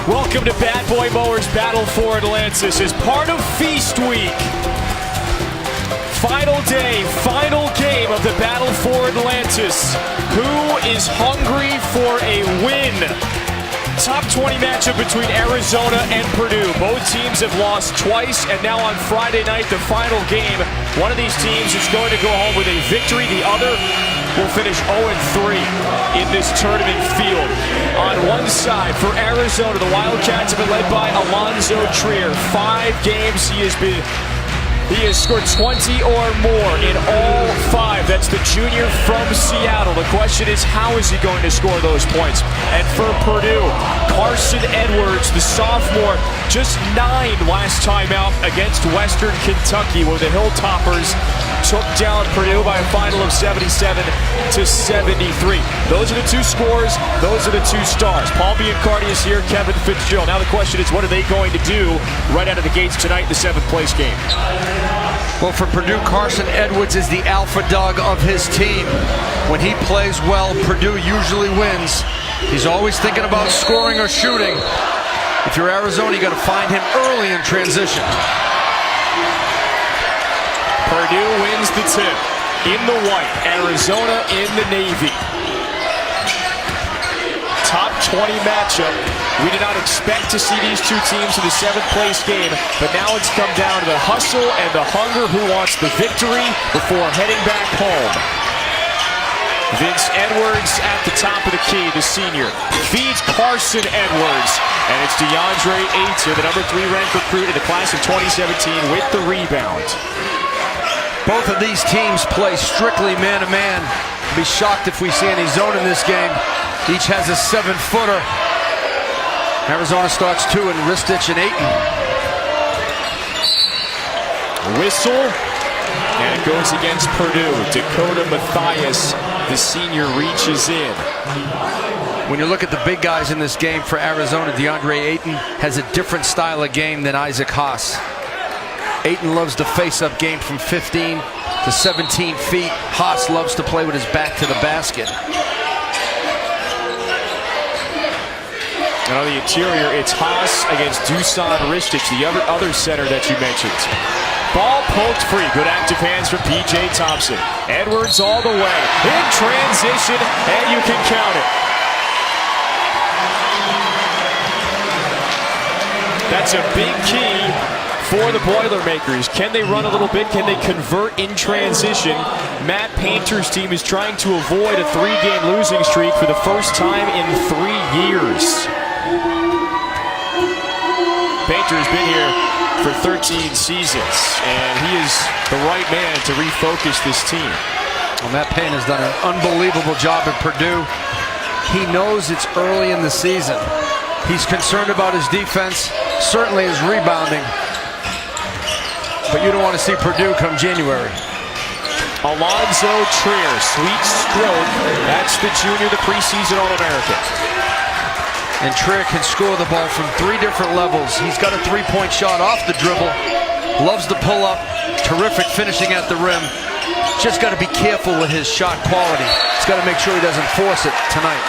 Welcome to Bad Boy Mowers Battle for Atlantis as part of Feast Week. Final day, final game of the Battle for Atlantis. Who is hungry for a win? Top 20 matchup between Arizona and Purdue. Both teams have lost twice, and now on Friday night, the final game, one of these teams is going to go home with a victory. The other will finish 0-3 in this tournament field. On one side, for Arizona, the Wildcats have been led by Alonzo Trier. 5 games he has scored 20 or more in all 5. That's the junior from Seattle. The question is, how is he going to score those points? And for Purdue, Carson Edwards, the sophomore, just 9 last time out against Western Kentucky, where the Hilltoppers took down Purdue by a final of 77-73. Those are the 2 scores. Those are the 2 stars. Paul Biancardi is here, Kevin Fitzgerald. Now the question is, what are they going to do right out of the gates tonight in the 7th place game? Well, for Purdue, Carson Edwards is the alpha dog of his team. When he plays well, Purdue usually wins. He's always thinking about scoring or shooting. If you're Arizona, you got to find him early in transition. Purdue wins the tip in the white, Arizona in the navy. Top 20 matchup. We did not expect to see these 2 teams in the 7th place game, but now it's come down to the hustle and the hunger. Who wants the victory before heading back home? Vince Edwards at the top of the key, the senior, feeds Carson Edwards, and it's DeAndre Ayton, the number 3 ranked recruit in the class of 2017, with the rebound. Both of these teams play strictly man-to-man. I'd be shocked if we see any zone in this game. Each has a 7-footer. Arizona starts 2 in Ristich and Ayton. Whistle, and it goes against Purdue. Dakota Mathias, the senior, reaches in. When you look at the big guys in this game for Arizona, DeAndre Ayton has a different style of game than Isaac Haas. Ayton loves the face-up game from 15 to 17 feet. Haas loves to play with his back to the basket. And on the interior, it's Haas against Dusan Ristich, the other center that you mentioned. Ball poked free. Good active hands from P.J. Thompson. Edwards all the way. In transition, and you can count it. That's a big key for the Boilermakers. Can they run a little bit? Can they convert in transition? Matt Painter's team is trying to avoid a 3-game losing streak for the first time in 3 years. Painter has been here for 13 seasons, and he is the right man to refocus this team. Well, Matt Painter has done an unbelievable job at Purdue. He knows it's early in the season. He's concerned about his defense, certainly his rebounding. But you don't want to see Purdue come January. Alonzo Trier, sweet stroke. That's the junior, the preseason All-American. And Trier can score the ball from 3 different levels. He's got a 3-point shot off the dribble. Loves to pull up. Terrific finishing at the rim. Just got to be careful with his shot quality. He's got to make sure he doesn't force it tonight.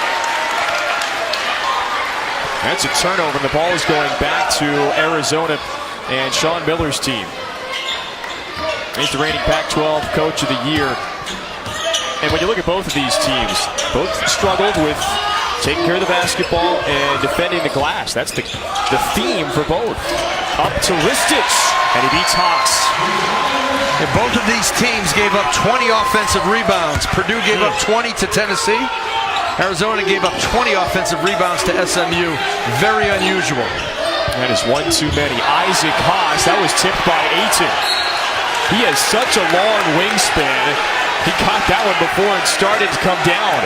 That's a turnover, and the ball is going back to Arizona and Sean Miller's team. He's the reigning Pac-12 Coach of the Year. And when you look at both of these teams, both struggled with taking care of the basketball and defending the glass. That's the theme for both. Up to Ristich, and he beats Haas. And both of these teams gave up 20 offensive rebounds. Purdue gave up 20 to Tennessee. Arizona gave up 20 offensive rebounds to SMU. Very unusual. That is one too many. Isaac Haas, that was tipped by Ayton. He has such a long wingspan. He caught that one before it started to come down.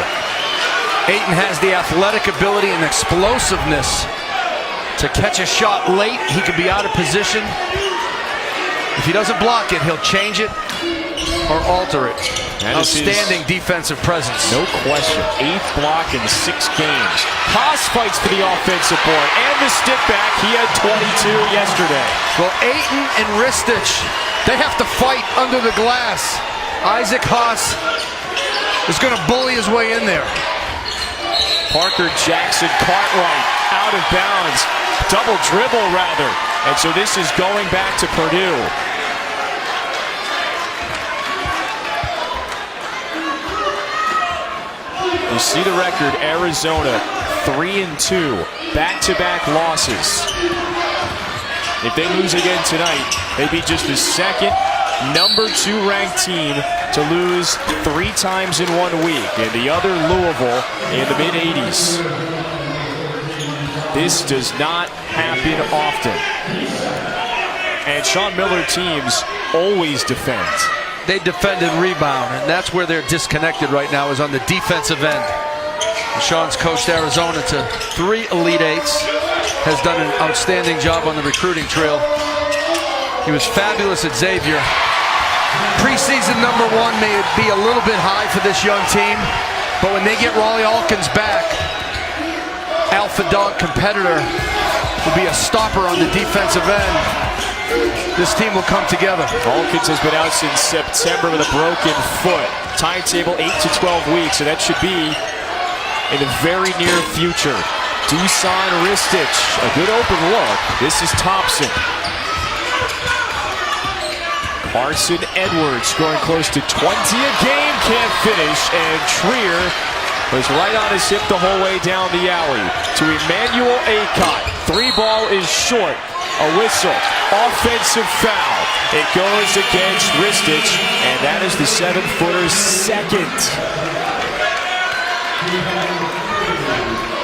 Ayton has the athletic ability and explosiveness to catch a shot late. He could be out of position. If he doesn't block it, he'll change it or alter it. Outstanding defensive presence. No question. 8th block in 6 games. Haas fights for the offensive board and the stick back. He had 22 yesterday. Well, Ayton and Ristich, they have to fight under the glass. Isaac Haas is going to bully his way in there. Parker Jackson Cartwright out of bounds. Double dribble, rather. And so this is going back to Purdue. You see the record, Arizona 3-2, back-to-back losses. If they lose again tonight, they'd be just the second #2 ranked team to lose 3 times in 1 week, and the other Louisville in the mid-80s. This does not happen often. And Sean Miller teams always defend. They defend and rebound, and that's where they're disconnected right now, is on the defensive end. Sean's coached Arizona to 3 Elite Eights, has done an outstanding job on the recruiting trail. He was fabulous at Xavier. Preseason #1 may be a little bit high for this young team, but when they get Rawle Alkins back, alpha dog competitor, will be a stopper on the defensive end. This team will come together. Alkins has been out since September with a broken foot. Timetable 8 to 12 weeks, so that should be in the very near future. Dusan Ristic, a good open look. This is Thompson. Carson Edwards scoring close to 20 a game, can't finish, and Trier was right on his hip the whole way down the alley to Emmanuel Acott. 3 ball is short. A whistle. Offensive foul. It goes against Ristic, and that is the 7-footer's second.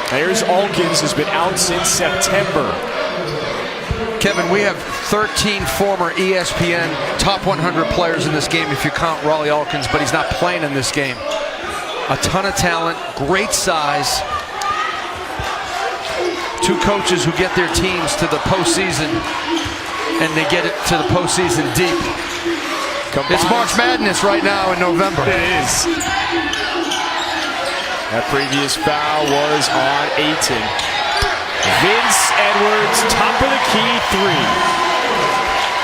There's Alkins, has been out since September. Kevin, we have 13 former ESPN top 100 players in this game if you count Rawle Alkins, but he's not playing in this game. A ton of talent, great size. 2 coaches who get their teams to the postseason, and they get it to the postseason deep. It's March Madness right now in November. It is. That previous foul was on Ayton. Vince Edwards, top of the key 3.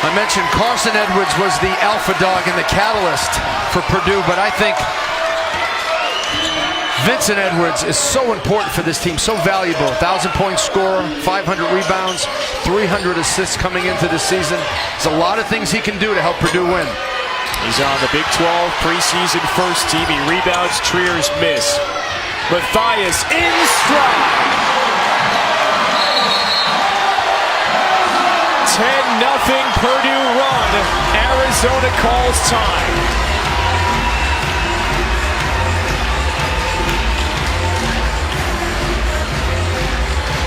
I mentioned Carson Edwards was the alpha dog and the catalyst for Purdue, but I think Vincent Edwards is so important for this team, so valuable. 1,000-point scorer, 500 rebounds, 300 assists coming into this season. There's a lot of things he can do to help Purdue win. He's on the Big 12 preseason first team. He rebounds Trier's miss. Matthias in stride. 10-0 Purdue run. Arizona calls time.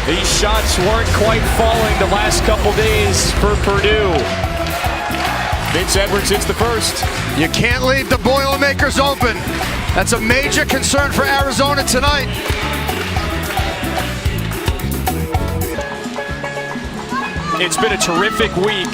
These shots weren't quite falling the last couple days for Purdue. Vince Edwards hits the first. You can't leave the Boilermakers open. That's a major concern for Arizona tonight. It's been a terrific week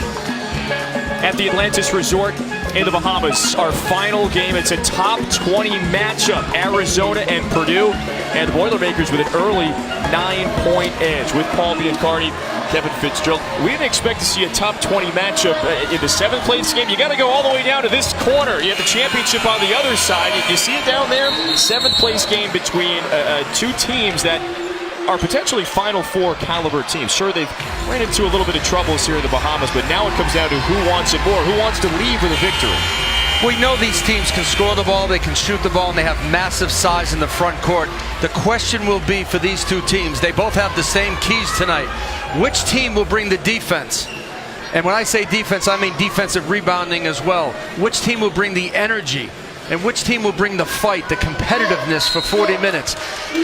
at the Atlantis Resort in the Bahamas. Our final game, it's a top 20 matchup, Arizona and Purdue, and the Boilermakers with an early 9-point edge with Paul Biancardi, Kevin Fitzgerald. We didn't expect to see a top 20 matchup in the 7th place game. You got to go all the way down to this corner. You have the championship on the other side. You see it down there? 7th place game between 2 teams that are potentially Final Four caliber teams. Sure, they've ran into a little bit of troubles here in the Bahamas, but now it comes down to who wants it more, who wants to leave with a victory. We know these teams can score the ball, they can shoot the ball, and they have massive size in the front court. The question will be for these 2 teams, they both have the same keys tonight. Which team will bring the defense? And when I say defense, I mean defensive rebounding as well. Which team will bring the energy? And which team will bring the fight, the competitiveness for 40 minutes?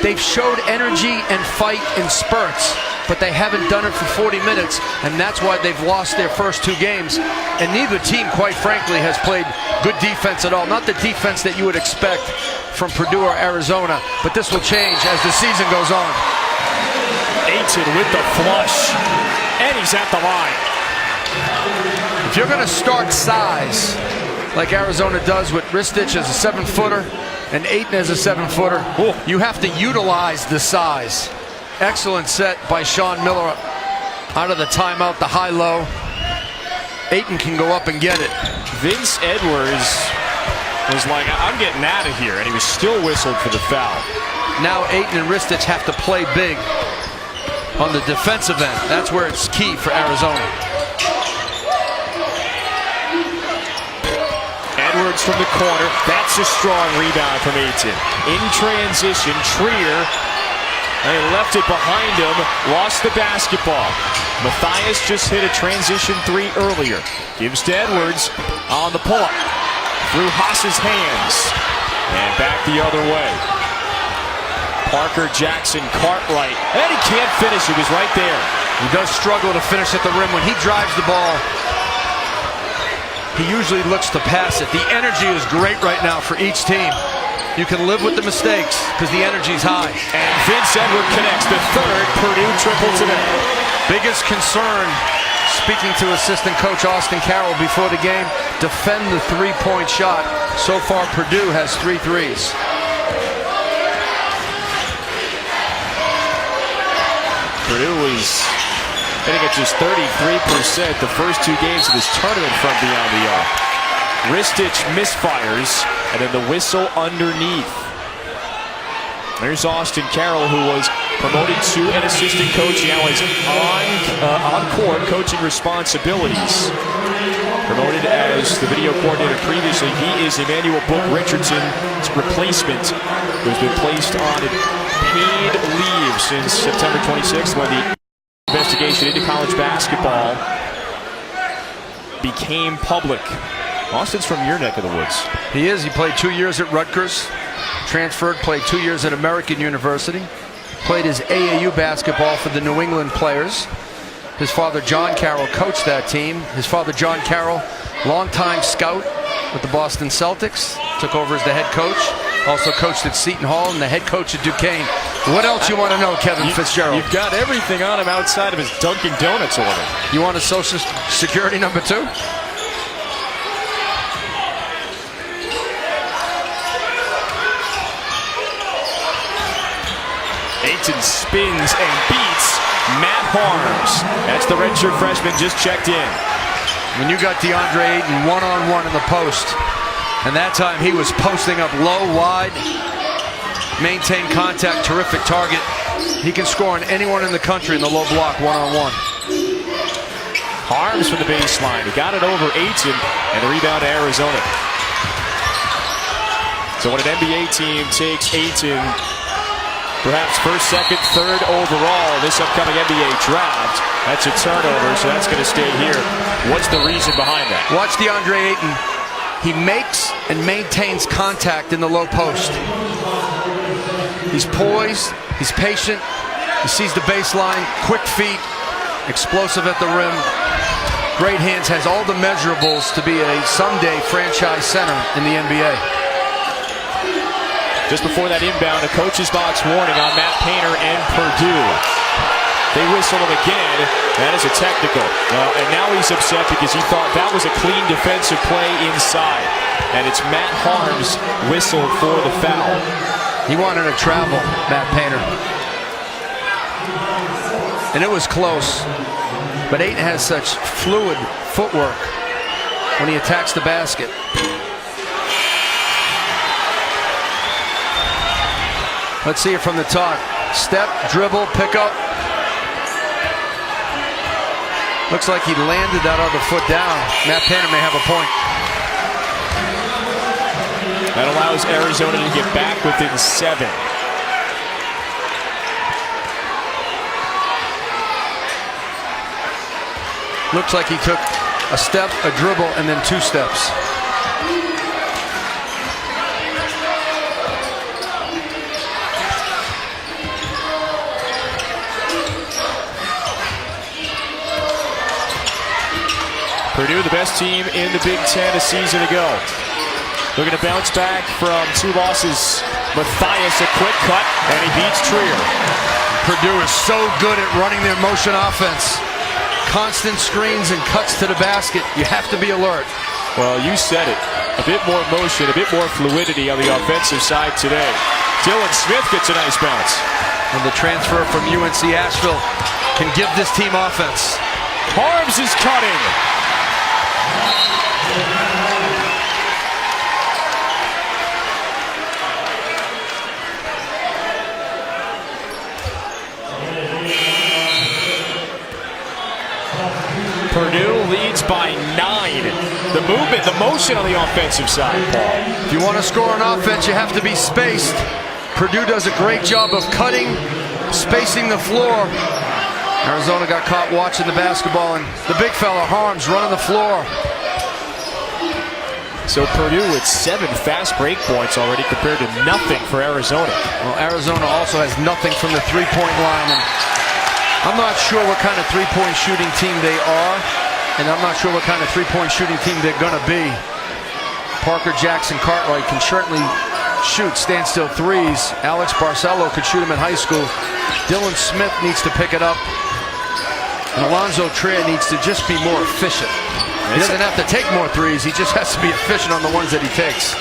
They've showed energy and fight in spurts, but they haven't done it for 40 minutes, and that's why they've lost their first 2 games. And neither team, quite frankly, has played good defense at all. Not the defense that you would expect from Purdue or Arizona, but this will change as the season goes on. Ayton with the flush, and he's at the line. If you're going to start size, like Arizona does with Ristic as a 7-footer and Ayton as a 7-footer, you have to utilize the size. Excellent set by Sean Miller out of the timeout, the high-low. Ayton can go up and get it. Vince Edwards was like, I'm getting out of here, and he was still whistled for the foul. Now Ayton and Ristich have to play big on the defensive end. That's where it's key for Arizona. Edwards from the corner. That's a strong rebound from Ayton. In transition, Trier, they left it behind him, lost the basketball. Matthias just hit a transition three earlier. Gives to Edwards on the pull-up. Through Haas's hands. And back the other way. Parker, Jackson, Cartwright. And he can't finish. It was right there. He does struggle to finish at the rim. When he drives the ball, he usually looks to pass it. The energy is great right now for each team. You can live with the mistakes because the energy's high. And Vince Edward connects the third Purdue triple today. Biggest concern, speaking to assistant coach Austin Carroll before the game, defend the three-point shot. So far, Purdue has 3 threes. Purdue is hitting at just 33% the first 2 games of this tournament from beyond the arc. Ristich misfires, and then the whistle underneath. There's Austin Carroll, who was promoted to an assistant coach. He now has on-court coaching responsibilities. Promoted as the video coordinator previously, he is Emmanuel Book Richardson's replacement, who's been placed on paid leave since September 26th, when the investigation into college basketball became public. Austin's from your neck of the woods. He is. He played 2 years at Rutgers, transferred, played 2 years at American University, played his AAU basketball for the New England Players. His father, John Carroll, coached that team. His father, John Carroll, longtime scout with the Boston Celtics, took over as the head coach. Also coached at Seton Hall and the head coach at Duquesne. What else you want to know, Kevin Fitzgerald? You've got everything on him outside of his Dunkin' Donuts order. You want a social security number 2? Ayton spins and beats Matt Harms. That's the redshirt freshman just checked in. When you got DeAndre Ayton one-on-one in the post, and that time he was posting up low, wide, maintain contact, terrific target. He can score on anyone in the country in the low block one-on-one. Harms from the baseline. He got it over Ayton, and the rebound to Arizona. So when an NBA team takes Ayton, perhaps first, second, third overall this upcoming NBA draft, that's a turnover, so that's going to stay here. What's the reason behind that? Watch DeAndre Ayton. He makes and maintains contact in the low post. He's poised, he's patient, he sees the baseline, quick feet, explosive at the rim, great hands, has all the measurables to be a someday franchise center in the NBA. Just before that inbound, a coach's box warning on Matt Painter and Purdue. They whistle him again. That is a technical. And now he's upset because he thought that was a clean defensive play inside. And it's Matt Harms whistled for the foul. He wanted to travel, Matt Painter. And it was close. But Ayton has such fluid footwork when he attacks the basket. Let's see it from the top. Step, dribble, pick up. Looks like he landed that other foot down. Matt Painter may have a point. That allows Arizona to get back within 7. Looks like he took a step, a dribble, and then 2 steps. Purdue, the best team in the Big Ten a season ago. Looking to bounce back from 2 losses. Matthias, a quick cut, and he beats Trier. Purdue is so good at running their motion offense. Constant screens and cuts to the basket. You have to be alert. Well, you said it. A bit more motion, a bit more fluidity on the offensive side today. Dylan Smith gets a nice bounce. And the transfer from UNC Asheville can give this team offense. Harms is cutting. Purdue leads by 9. The movement, the motion on the offensive side, Paul. If you want to score on offense, you have to be spaced. Purdue does a great job of cutting, spacing the floor. Arizona got caught watching the basketball, and the big fella, Harms, running the floor. So Purdue with 7 fast break points already compared to nothing for Arizona. Well, Arizona also has nothing from the three-point line, and I'm not sure what kind of three-point shooting team they are, and I'm not sure what kind of three-point shooting team they're going to be. Parker Jackson Cartwright can certainly shoot standstill threes. Alex Barcelo could shoot him in high school. Dylan Smith needs to pick it up. And Alonzo Trier needs to just be more efficient. He doesn't have to take more threes. He just has to be efficient on the ones that he takes.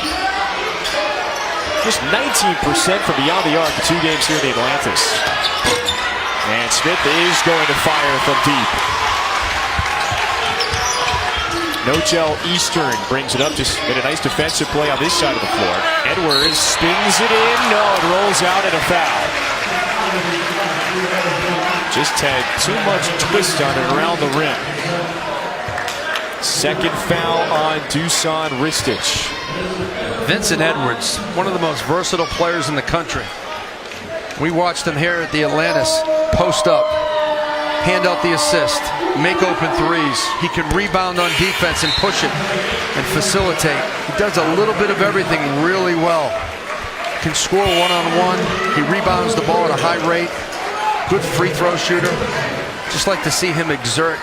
Just 19% from beyond the arc in 2 games here in the Atlantis. And Smith is going to fire from deep. Nojel Eastern brings it up. Just made a nice defensive play on this side of the floor. Edwards spins it in. No, it rolls out and a foul. Just had too much twist on it around the rim. Second foul on Dusan Ristic. Vincent Edwards, one of the most versatile players in the country. We watched him here at the Atlantis post up, hand out the assist, make open threes. He can rebound on defense and push it and facilitate. He does a little bit of everything really well. Can score one-on-one. He rebounds the ball at a high rate. Good free throw shooter. Just like to see him exert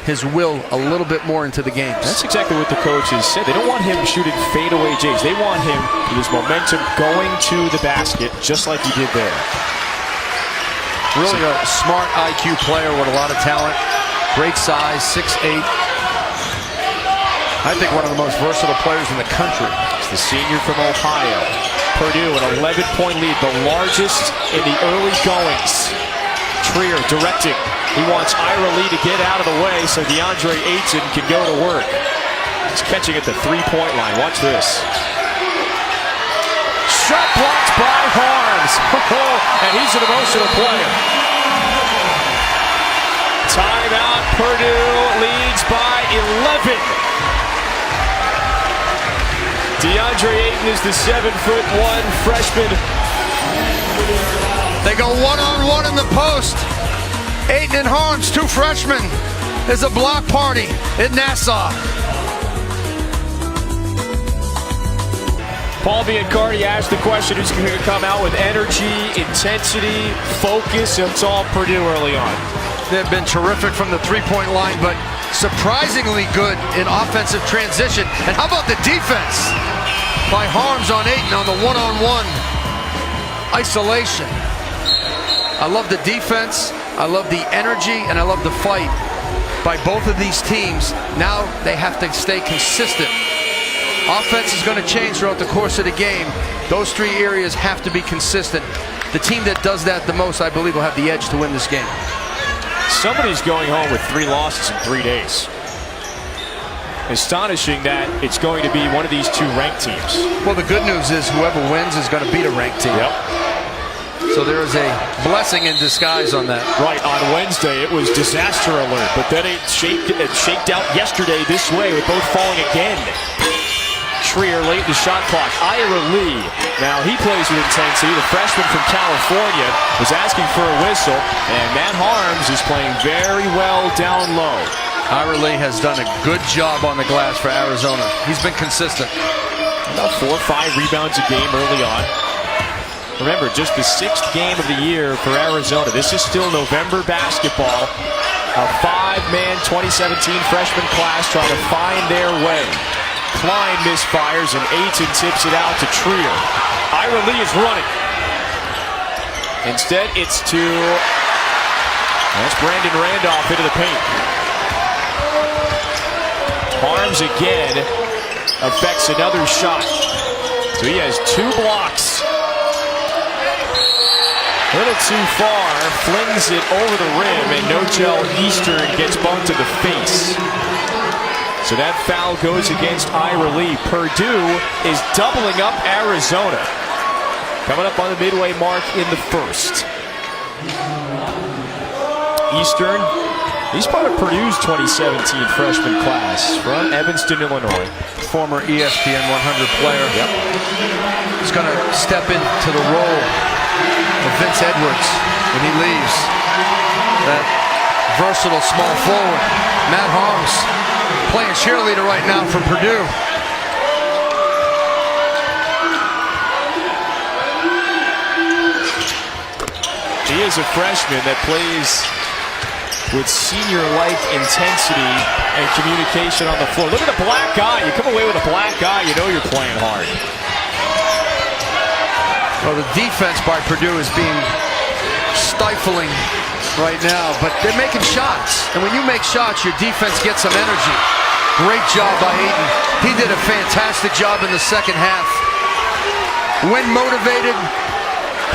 his will a little bit more into the games. That's exactly what the coaches said. They don't want him shooting fadeaway J's. They want him with his momentum going to the basket just like he did there. Really a smart IQ player with a lot of talent. Great size, 6'8". I think one of the most versatile players in the country. It's the senior from Ohio. Purdue an 11-point lead, the largest in the early goings. Trier directing. He wants Ira Lee to get out of the way so DeAndre Ayton can go to work. He's catching at the 3-point line. Watch this. Shot blocked by Harms. And he's an emotional player. Timeout. Purdue leads by 11. DeAndre Ayton is the 7'1" freshman. They go one-on-one in the post. Ayton and Harms, 2 freshmen. There's a block party in Nassau. Paul Biancardi asked the question, who's going to come out with energy, intensity, focus? It's all Purdue early on. They've been terrific from the three-point line, but surprisingly good in offensive transition. And how about the defense by Harms on Ayton on the one-on-one isolation? I love the defense, I love the energy, and I love the fight by both of these teams. Now they have to stay consistent. Offense is going to change throughout the course of the game. Those 3 areas have to be consistent. The team that does that the most, I believe, will have the edge to win this game. Somebody's going home with 3 losses in 3 days. Astonishing that it's going to be one of these 2 ranked teams. Well, the good news is whoever wins is going to beat a ranked team. Yep. So there is a blessing in disguise on that. Right, on Wednesday it was disaster alert, but then it shaked out yesterday this way with both falling again. Trier late in the shot clock. Ira Lee, now he plays with intensity. The freshman from California was asking for a whistle, and Matt Harms is playing very well down low. Ira Lee has done a good job on the glass for Arizona. He's been consistent. About 4 or 5 rebounds a game early on. Remember, just the 6th game of the year for Arizona. This is still November basketball. A 5-man 2017 freshman class trying to find their way. Klein misfires and Ayton tips it out to Trier. Ira Lee is running. Instead, it's to... That's Brandon Randolph into the paint. Harms again affects another shot. So he has 2 blocks. A little too far, flings it over the rim, and Nojel Eastern gets bumped to the face. So that foul goes against Ira Lee. Purdue is doubling up Arizona. Coming up on the midway mark in the first. Eastern He's part of Purdue's 2017 freshman class from Evanston, Illinois. Former ESPN 100 player. Yep. He's going to step into the role of Vince Edwards when he leaves. That versatile small forward. Matt Harms playing cheerleader right now for Purdue. He is a freshman that plays with senior-like intensity and communication on the floor. Look at the black eye. You come away with a black eye, you know you're playing hard. Well, the defense by Purdue is being stifling right now, but they're making shots. And when you make shots, your defense gets some energy. Great job by Ayton. He did a fantastic job in the second half. When motivated,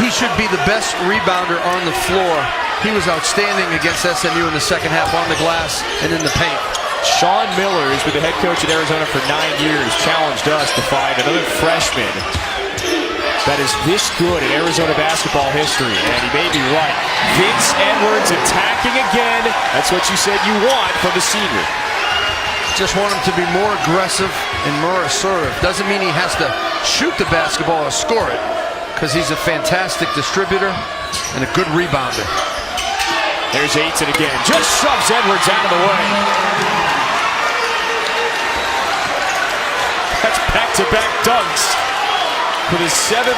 he should be the best rebounder on the floor. He was outstanding against SMU in the second half on the glass and in the paint. Sean Miller, who's been the head coach at Arizona for 9 years, challenged us to find another freshman that is this good in Arizona basketball history, and he may be right. Vince Edwards attacking again. That's what you said you want from the senior. Just want him to be more aggressive and more assertive. Doesn't mean he has to shoot the basketball or score it, because he's a fantastic distributor and a good rebounder. There's Ayton again. Just shoves Edwards out of the way. That's back-to-back dunks for the 7'1"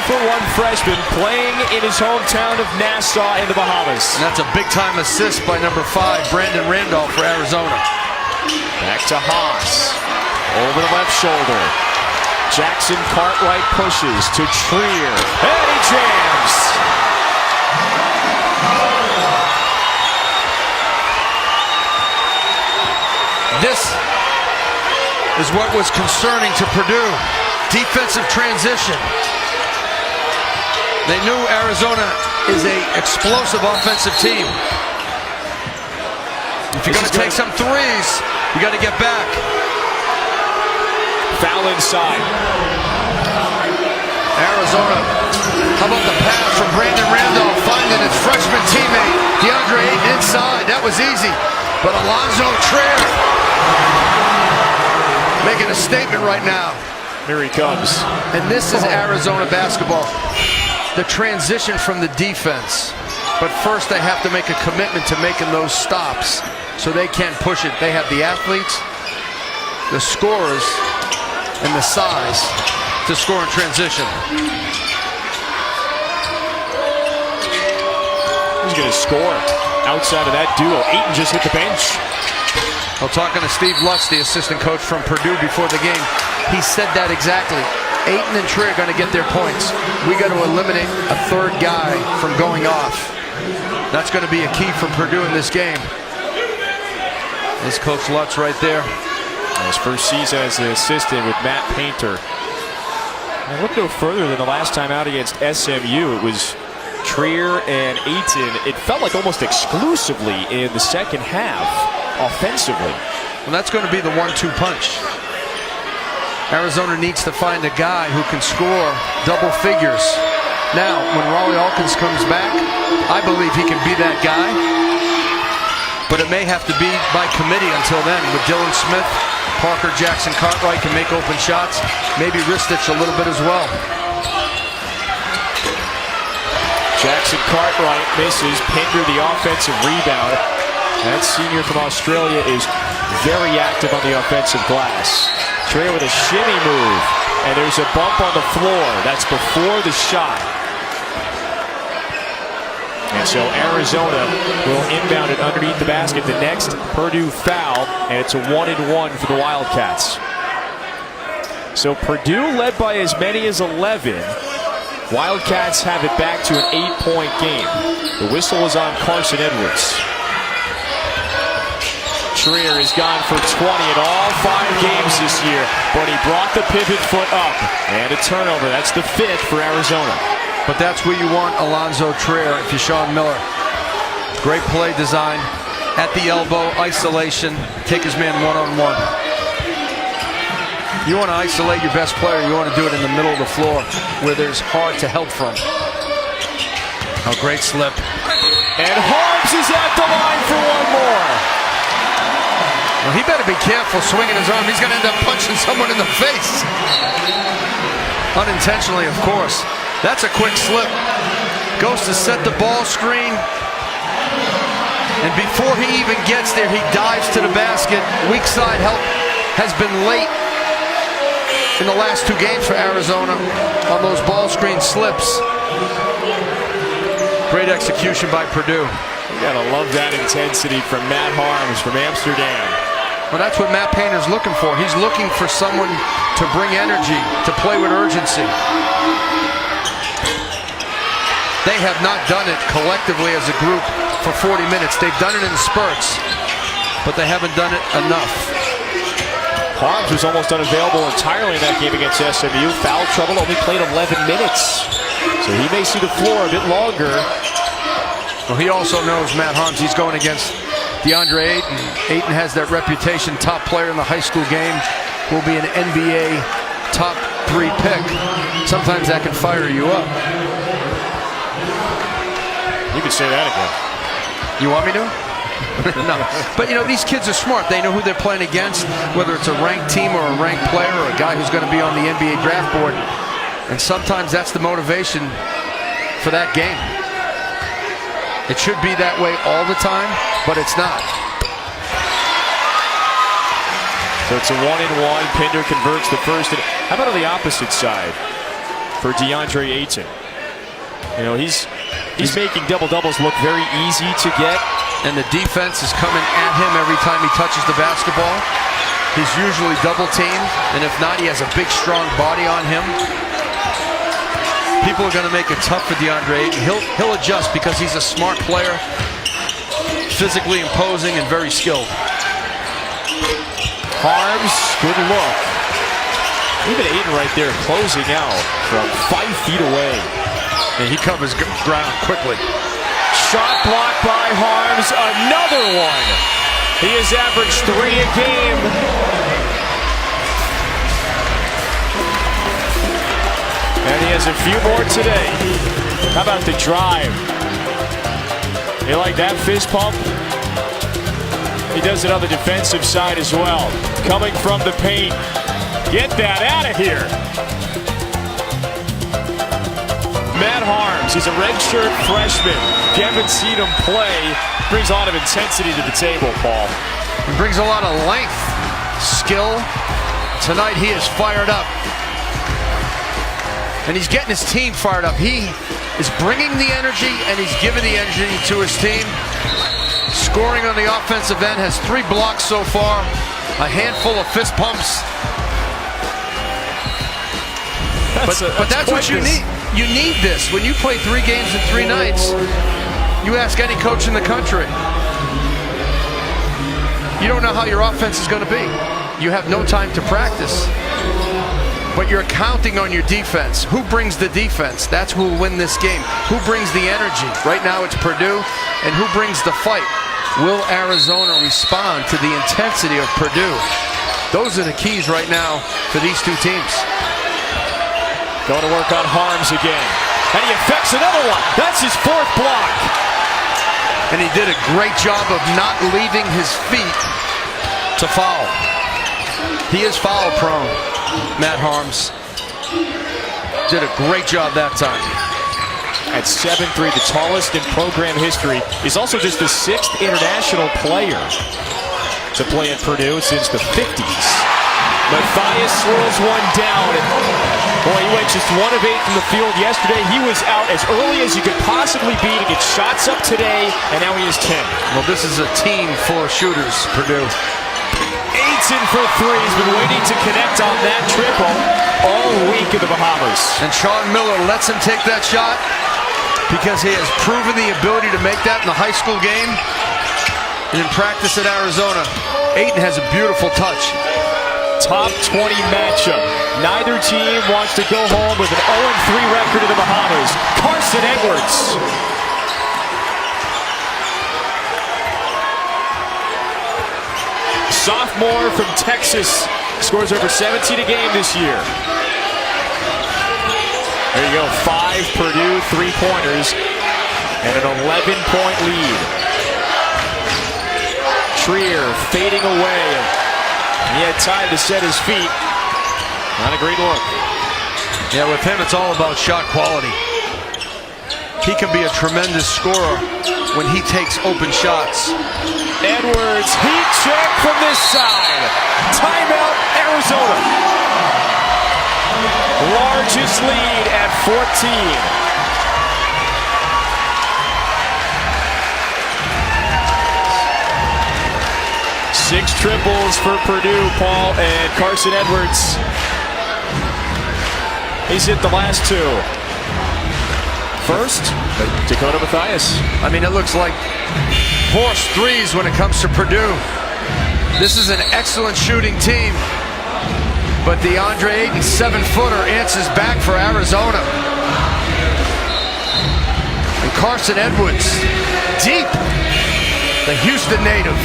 freshman playing in his hometown of Nassau in the Bahamas. And that's a big-time assist by number 5, Brandon Randolph for Arizona. Back to Haas. Over the left shoulder. Jackson Cartwright pushes to Trier. And he jams. This is what was concerning to Purdue. Defensive transition. They knew Arizona is an explosive offensive team. If you're going to take some threes, you got to get back. Foul inside. Arizona. How about the pass from Brandon Randolph finding his freshman teammate DeAndre Ayton inside? That was easy. But Alonzo Trier making a statement right now. Here he comes. And this is Arizona basketball. The transition from the defense. But first they have to make a commitment to making those stops so they can push it. They have the athletes, the scorers, and the size to score in transition. Who's going to score outside of that duo? Ayton just hit the bench. Well, talking to Steve Lutz, the assistant coach from Purdue before the game, he said that exactly. Ayton and Trier are going to get their points. We got to eliminate a third guy from going off. That's going to be a key for Purdue in this game. This Coach Lutz right there. His first season as an assistant with Matt Painter. And look no further than the last time out against SMU. It was Trier and Ayton. It felt like almost exclusively in the second half offensively. Well, that's going to be the 1-2 punch. Arizona needs to find a guy who can score double figures. Now, when Rawley Hawkins comes back, I believe he can be that guy. But it may have to be by committee until then. With Dylan Smith, Parker Jackson Cartwright can make open shots. Maybe Ristich a little bit as well. Jackson Cartwright misses. Pinder the offensive rebound. That senior from Australia is very active on the offensive glass. Trier with a shimmy move. And there's a bump on the floor. That's before the shot. And so Arizona will inbound it underneath the basket. The next Purdue foul, and it's a 1-and-1 for the Wildcats. So Purdue led by as many as 11. Wildcats have it back to an 8-point game. The whistle is on Carson Edwards. Trier has gone for 20 in all 5 games this year, but he brought the pivot foot up. And a turnover. That's the 5th for Arizona. But that's where you want Alonzo Trier if you're Sean Miller. Great play design. At the elbow, isolation. Take his man one-on-one. You want to isolate your best player, you want to do it in the middle of the floor where there's hard to help from. A great slip. And Harms is at the line for one more. Well, he better be careful swinging his arm. He's going to end up punching someone in the face. Unintentionally, of course. That's a quick slip. Goes to set the ball screen. And before he even gets there, he dives to the basket. Weak side help has been late in the last 2 games for Arizona on those ball screen slips. Great execution by Purdue. You gotta love that intensity from Matt Harms from Amsterdam. Well, that's what Matt Painter's looking for. He's looking for someone to bring energy, to play with urgency. They have not done it collectively as a group for 40 minutes. They've done it in spurts, but they haven't done it enough. Harms was almost unavailable entirely in that game against SMU. Foul trouble, only played 11 minutes. So he may see the floor a bit longer. Well, he also knows, Matt Harms, he's going against DeAndre Ayton. Ayton has that reputation, top player in the high school game, will be an NBA top 3 pick. Sometimes that can fire you up. You can say that again. You want me to? No. But, you know, these kids are smart. They know who they're playing against, whether it's a ranked team or a ranked player or a guy who's going to be on the NBA draft board. And sometimes that's the motivation for that game. It should be that way all the time, but it's not. So it's a 1-and-1. Pinder converts the first. How about on the opposite side for DeAndre Ayton? You know, he's making double-doubles look very easy to get. And the defense is coming at him every time he touches the basketball. He's usually double-teamed, and if not, he has a big, strong body on him. People are going to make it tough for DeAndre Ayton. He'll adjust because he's a smart player, physically imposing and very skilled. Harms, good look. Even Ayton right there closing out from 5 feet away. And he covers ground quickly. Shot blocked by Harms, another one. He has averaged 3 a game. And he has a few more today. How about the drive? You like that fist pump? He does it on the defensive side as well. Coming from the paint. Get that out of here. Matt Harms, he's a redshirt freshman. If you haven't seen him play, brings a lot of intensity to the table, Paul. He brings a lot of length, skill. Tonight he is fired up. And he's getting his team fired up. He is bringing the energy and he's giving the energy to his team. Scoring on the offensive end, has 3 blocks so far, a handful of fist pumps. But that's what you need. You need this. When you play 3 games in 3 nights, you ask any coach in the country. You don't know how your offense is going to be. You have no time to practice. But you're counting on your defense. Who brings the defense? That's who will win this game. Who brings the energy? Right now it's Purdue. And who brings the fight? Will Arizona respond to the intensity of Purdue? Those are the keys right now for these 2 teams. Going to work on Harms again. And he affects another one. That's his 4th block. And he did a great job of not leaving his feet to foul. He is foul prone, Matt Harms. Did a great job that time. At 7'3", the tallest in program history. He's also just the 6th international player to play at Purdue since the 50s. Matthias swirls one down. Boy, he went just 1 of 8 from the field yesterday. He was out as early as you could possibly be to get shots up today, and now he is 10. Well, this is a team full of shooters, Purdue. Ayton for 3. He's been waiting to connect on that triple all week in the Bahamas. And Sean Miller lets him take that shot because he has proven the ability to make that in the high school game and in practice at Arizona. Ayton has a beautiful touch. Top 20 matchup. Neither team wants to go home with an 0-3 record in the Bahamas. Carson Edwards. Sophomore from Texas. Scores over 17 a game this year. There you go. 5 Purdue 3-pointers and an 11-point lead. Trier fading away. He had time to set his feet. Not a great look. Yeah, with him, it's all about shot quality. He can be a tremendous scorer when he takes open shots. Edwards, heat check from this side. Timeout, Arizona. Largest lead at 14. Six triples for Purdue, Paul, and Carson Edwards. He's hit the last two. First, Dakota Mathias. I mean, it looks like horse threes when it comes to Purdue. This is an excellent shooting team, but DeAndre Ayton, 7-footer, answers back for Arizona. And Carson Edwards, deep, the Houston native,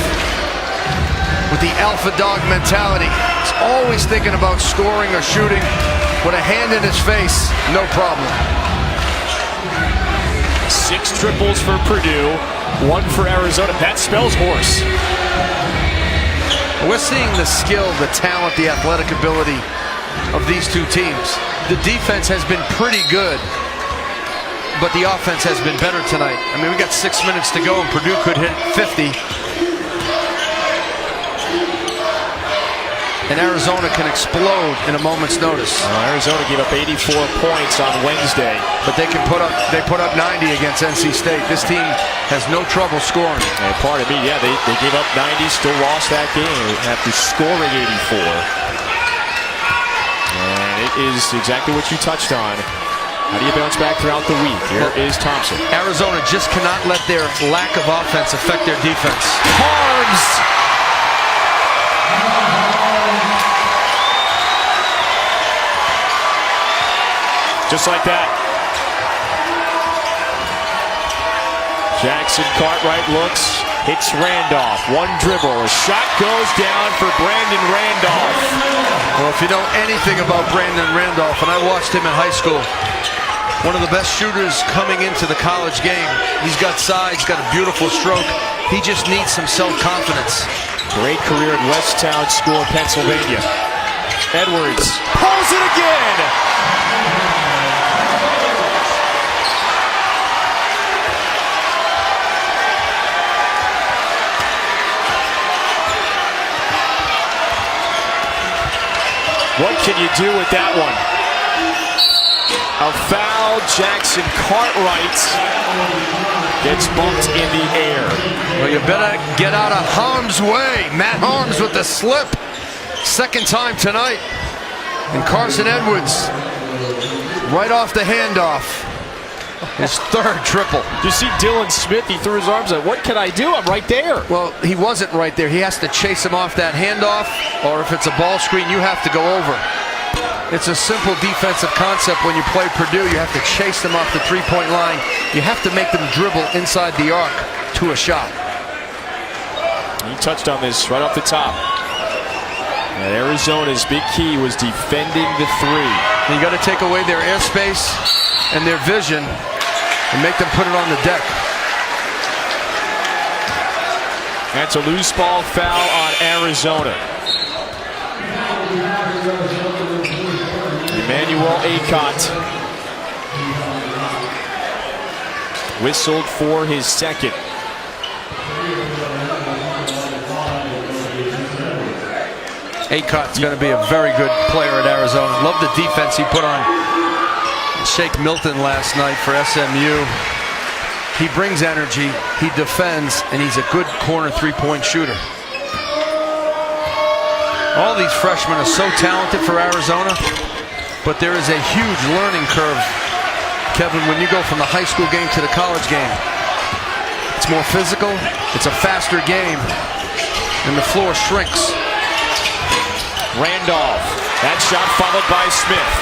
with the alpha dog mentality. He's always thinking about scoring or shooting. With a hand in his face, no problem. Six triples for Purdue, one for Arizona. That spells horse. We're seeing the skill, the talent, the athletic ability of these two teams. The defense has been pretty good, but the offense has been better tonight. I mean, we got 6 minutes to go, and Purdue could hit 50. And Arizona can explode in a moment's notice. Arizona gave up 84 points on Wednesday, but they put up 90 against NC State. This team has no trouble scoring. And pardon me, yeah, they gave up 90, still lost that game after scoring 84. And it is exactly what you touched on. How do you bounce back throughout the week? Here is Thompson. Arizona just cannot let their lack of offense affect their defense. Harms. Just like that. Jackson Cartwright looks, hits Randolph. One dribble, a shot goes down for Brandon Randolph. Well, if you know anything about Brandon Randolph, and I watched him in high school, one of the best shooters coming into the college game. He's got size, he's got a beautiful stroke. He just needs some self-confidence. Great career at Westtown School in Pennsylvania. Edwards pulls it again. What can you do with that one? A foul. Jackson Cartwright gets bumped in the air. Well, you better get out of harm's way. Matt Harms with the slip. Second time tonight. And Carson Edwards right off the handoff. His third triple. You see Dylan Smith, he threw his arms out. What can I do? I'm right there. Well, he wasn't right there. He has to chase him off that handoff, or if it's a ball screen, you have to go over. It's a simple defensive concept when you play Purdue. You have to chase them off the three-point line. You have to make them dribble inside the arc to a shot. He touched on this right off the top. And Arizona's big key was defending the three. You got to take away their airspace and their vision and make them put it on the deck. That's a loose ball foul on Arizona. Emmanuel Acott whistled for his second. Acott's going to be a very good player at Arizona. Love the defense he put on Shake Milton last night for SMU. He brings energy, he defends, and he's a good corner three-point shooter. All these freshmen are so talented for Arizona, but there is a huge learning curve, Kevin, when you go from the high school game to the college game. It's more physical, it's a faster game, and the floor shrinks. Randolph, that shot followed by Smith.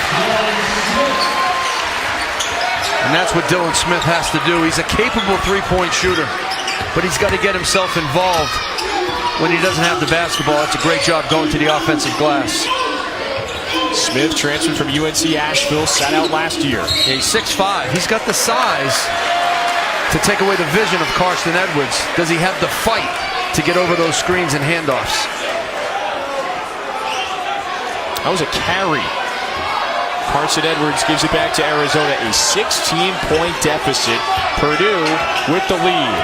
And that's what Dylan Smith has to do. He's a capable three-point shooter, but he's got to get himself involved when he doesn't have the basketball. It's a great job going to the offensive glass. Smith transferred from UNC Asheville, sat out last year. Yeah, he's 6'5". He's got the size to take away the vision of Carson Edwards. Does he have the fight to get over those screens and handoffs. That was a carry. Carson Edwards gives it back to Arizona. A 16-point deficit. Purdue with the lead.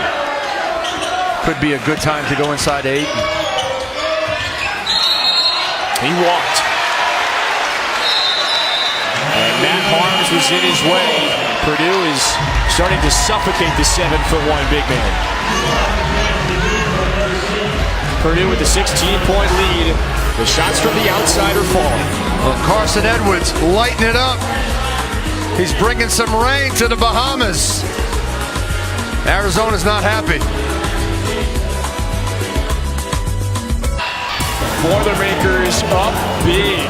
Could be a good time to go inside 8. He walked. And Matt Harms was in his way. Purdue is starting to suffocate the 7'1" big man. Purdue with the 16-point lead. The shots from the outside are falling. Well, Carson Edwards lighting it up. He's bringing some rain to the Bahamas. Arizona's not happy. Boilermakers up big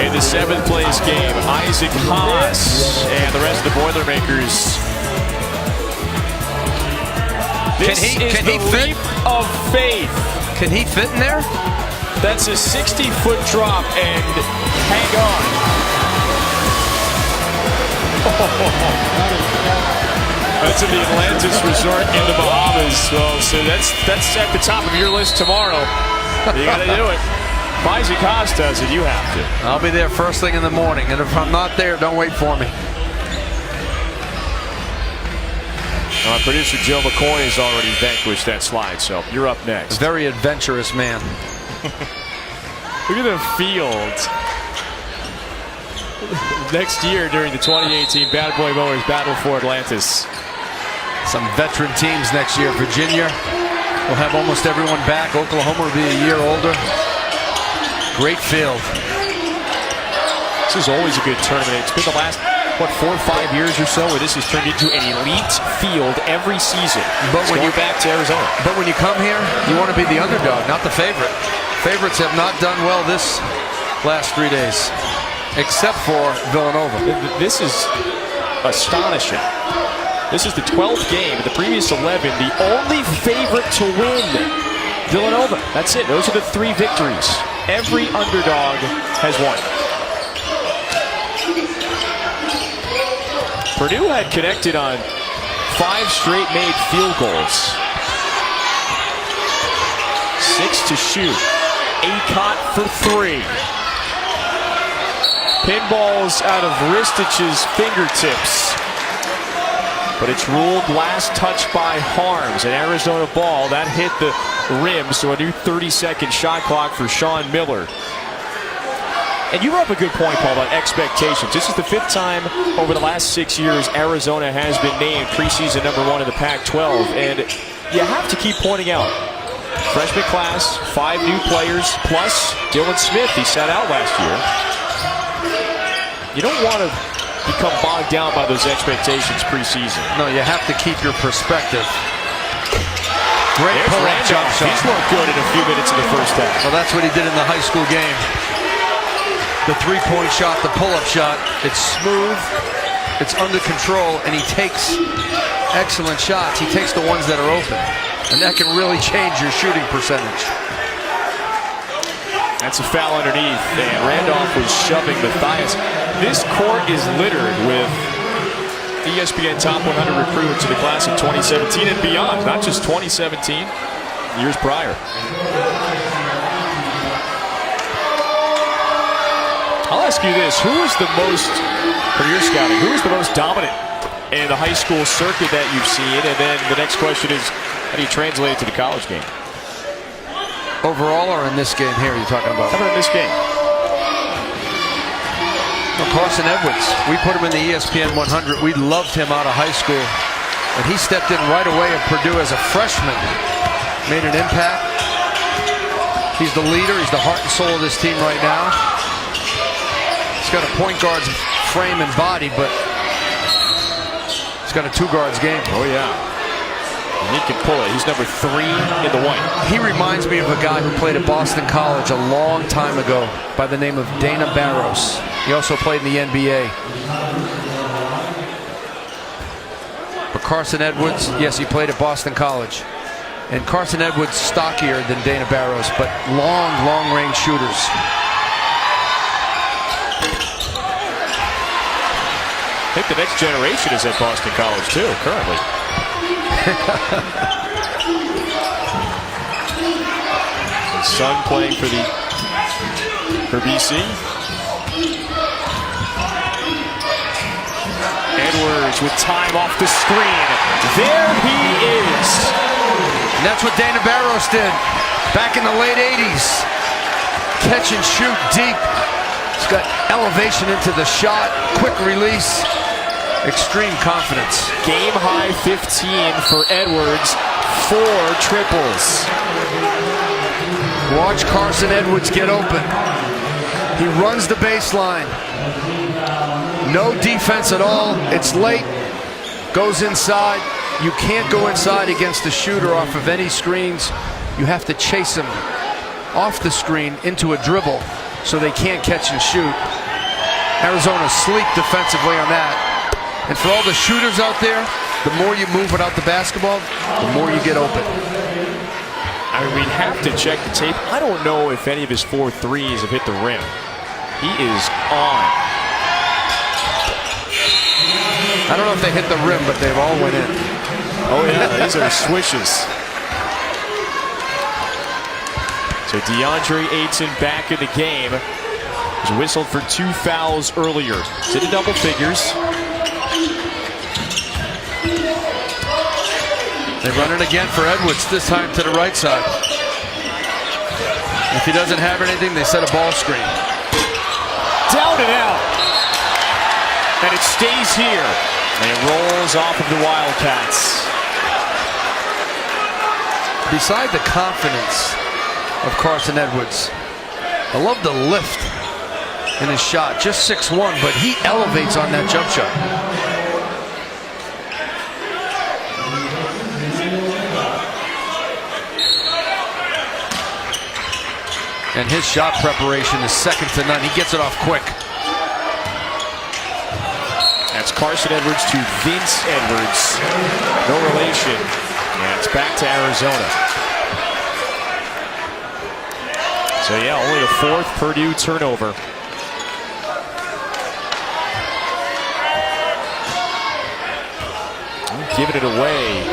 in the 7th place game. Isaac Haas and the rest of the Boilermakers. This is the leap of faith. Can he fit in there? That's a 60-foot drop and hang on. That's at the Atlantis Resort in the Bahamas. Well, so that's at the top of your list tomorrow. You got to do it. If Isaac Haas does it, you have to. I'll be there first thing in the morning, and if I'm not there, don't wait for me. Producer Joe McCoy has already vanquished that slide, so you're up next. Very adventurous man. Look at the field. Next year during the 2018 Bad Boy Mowers Battle for Atlantis. Some veteran teams next year. Virginia will have almost everyone back. Oklahoma will be a year older. Great field. This is always a good tournament. It's been the last, 4 or 5 years or so where this has turned into an elite field every season. But when you're back to Arizona. But when you come here, you want to be the underdog, not the favorite. Favorites have not done well this last 3 days, except for Villanova. This is astonishing. This is the 12th game. The previous 11, the only favorite to win, Villanova. That's it. Those are the 3 victories. Every underdog has won. Purdue had connected on 5 straight made field goals. 6 to shoot. Acott for 3. Pinballs out of Ristich's fingertips. But it's ruled last touch by Harms. An Arizona ball that hit the rim, so a new 30-second shot clock for Sean Miller. And you brought up a good point, Paul, about expectations. This is the 5th time over the last 6 years Arizona has been named preseason #1 in the Pac-12. And you have to keep pointing out, freshman class, 5 new players, plus Dylan Smith. He sat out last year. You don't want to become bogged down by those expectations preseason. No, you have to keep your perspective. Great pull-up jump shot. He's looked good in a few minutes in the first half. Well, that's what he did in the high school game. The 3-point shot, the pull-up shot. It's smooth, it's under control, and he takes excellent shots. He takes the ones that are open, and that can really change your shooting percentage. That's a foul underneath, and Randolph was shoving Matthias. This court is littered with ESPN Top 100 recruits in the class of 2017 and beyond, not just 2017, years prior. I'll ask you this, who is the most, for your scouting, who is the most dominant in the high school circuit that you've seen? And then the next question is, how do you translate it to the college game? Overall or in this game here you're talking about? How about in this game? Well, Carson Edwards, we put him in the ESPN 100. We loved him out of high school. And he stepped in right away at Purdue as a freshman. Made an impact. He's the leader. He's the heart and soul of this team right now. He's got a point guard's frame and body, but he's got a 2 guards game. Oh, yeah. And he can pull it. He's number 3 in the white. He reminds me of a guy who played at Boston College a long time ago by the name of Dana Barros. He also played in the NBA. But Carson Edwards, yes, he played at Boston College. And Carson Edwards stockier than Dana Barros, but long range shooters. I think the next generation is at Boston College too, currently. son playing for BC. Edwards with time off the screen. There he is. And that's what Dana Barros did back in the late 80s. Catch and shoot deep. He's got elevation into the shot, quick release, extreme confidence. Game high 15 for Edwards, 4 triples. Watch Carson Edwards get open. He runs the baseline. No defense at all. It's late. Goes inside. You can't go inside against the shooter off of any screens. You have to chase him off the screen into a dribble so they can't catch and shoot. Arizona sleep defensively on that. And for all the shooters out there, the more you move without the basketball, the more you get open. I mean, we'd have to check the tape. I don't know if any of his 4 threes have hit the rim. He is on. I don't know if they hit the rim, but they've all went in. Oh yeah, these are swishes. So DeAndre Ayton back in the game. He was whistled for 2 fouls earlier. He's into double figures. They run it again for Edwards, this time to the right side. If he doesn't have anything, they set a ball screen. Down and out. And it stays here. And it rolls off of the Wildcats. Beside the confidence of Carson Edwards, I love the lift in his shot. Just 6'1", but he elevates on that jump shot. And his shot preparation is second to none. He gets it off quick. That's Carson Edwards to Vince Edwards. No relation. And it's back to Arizona. So yeah, only a 4th Purdue turnover. Giving it away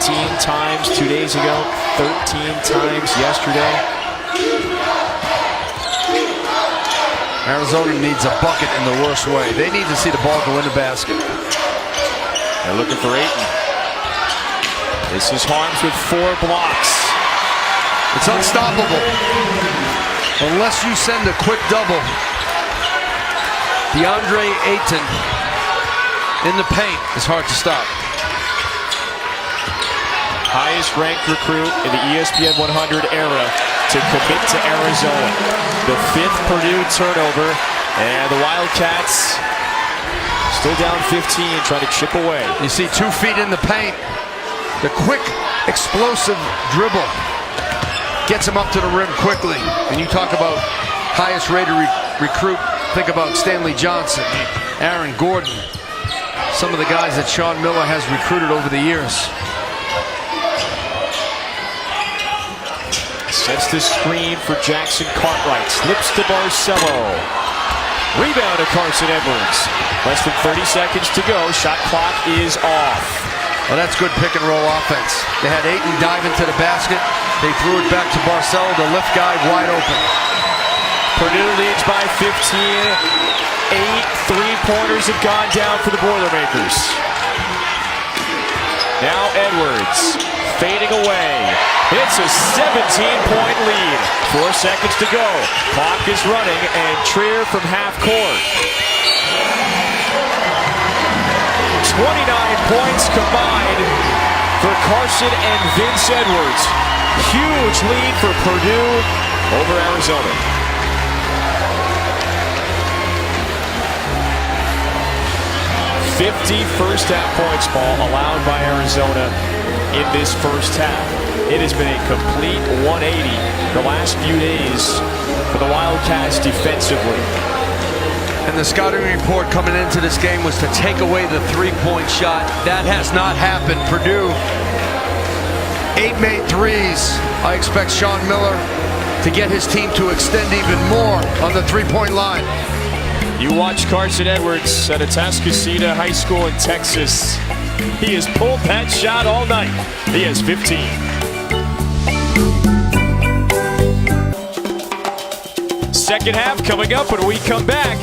18 times 2 days ago, 13 times yesterday. Arizona needs a bucket in the worst way. They need to see the ball go in the basket. They're looking for Ayton. This is Harms with 4 blocks. It's unstoppable. Unless you send a quick double. DeAndre Ayton in the paint is hard to stop. Highest ranked recruit in the ESPN 100 era to commit to Arizona. The 5th Purdue turnover, and the Wildcats still down 15, trying to chip away. You see 2 feet in the paint. The quick, explosive dribble gets him up to the rim quickly. And you talk about highest rated recruit. Think about Stanley Johnson, Aaron Gordon, some of the guys that Sean Miller has recruited over the years. Sets the screen for Jackson Cartwright. Slips to Barcelo. Rebound to Carson Edwards. Less than 30 seconds to go. Shot clock is off. Well, that's good pick and roll offense. They had Ayton dive into the basket. They threw it back to Barcelo, the lift guy, wide open. Purdue leads by 15. 8 3-pointers have gone down for the Boilermakers. Now Edwards fading away. It's a 17-point lead. 4 seconds to go. Clock is running, and Trier from half court. 29 points combined for Carson and Vince Edwards. Huge lead for Purdue over Arizona. 50 first half points, Paul, allowed by Arizona in this first half. It has been a complete 180 the last few days for the Wildcats defensively. And the scouting report coming into this game was to take away the 3-point shot. That has not happened. Purdue, 8 made threes. I expect Sean Miller to get his team to extend even more on the 3-point line. You watch Carson Edwards at Atascocita High School in Texas. He has pulled that shot all night. He has 15. second half coming up when we come back.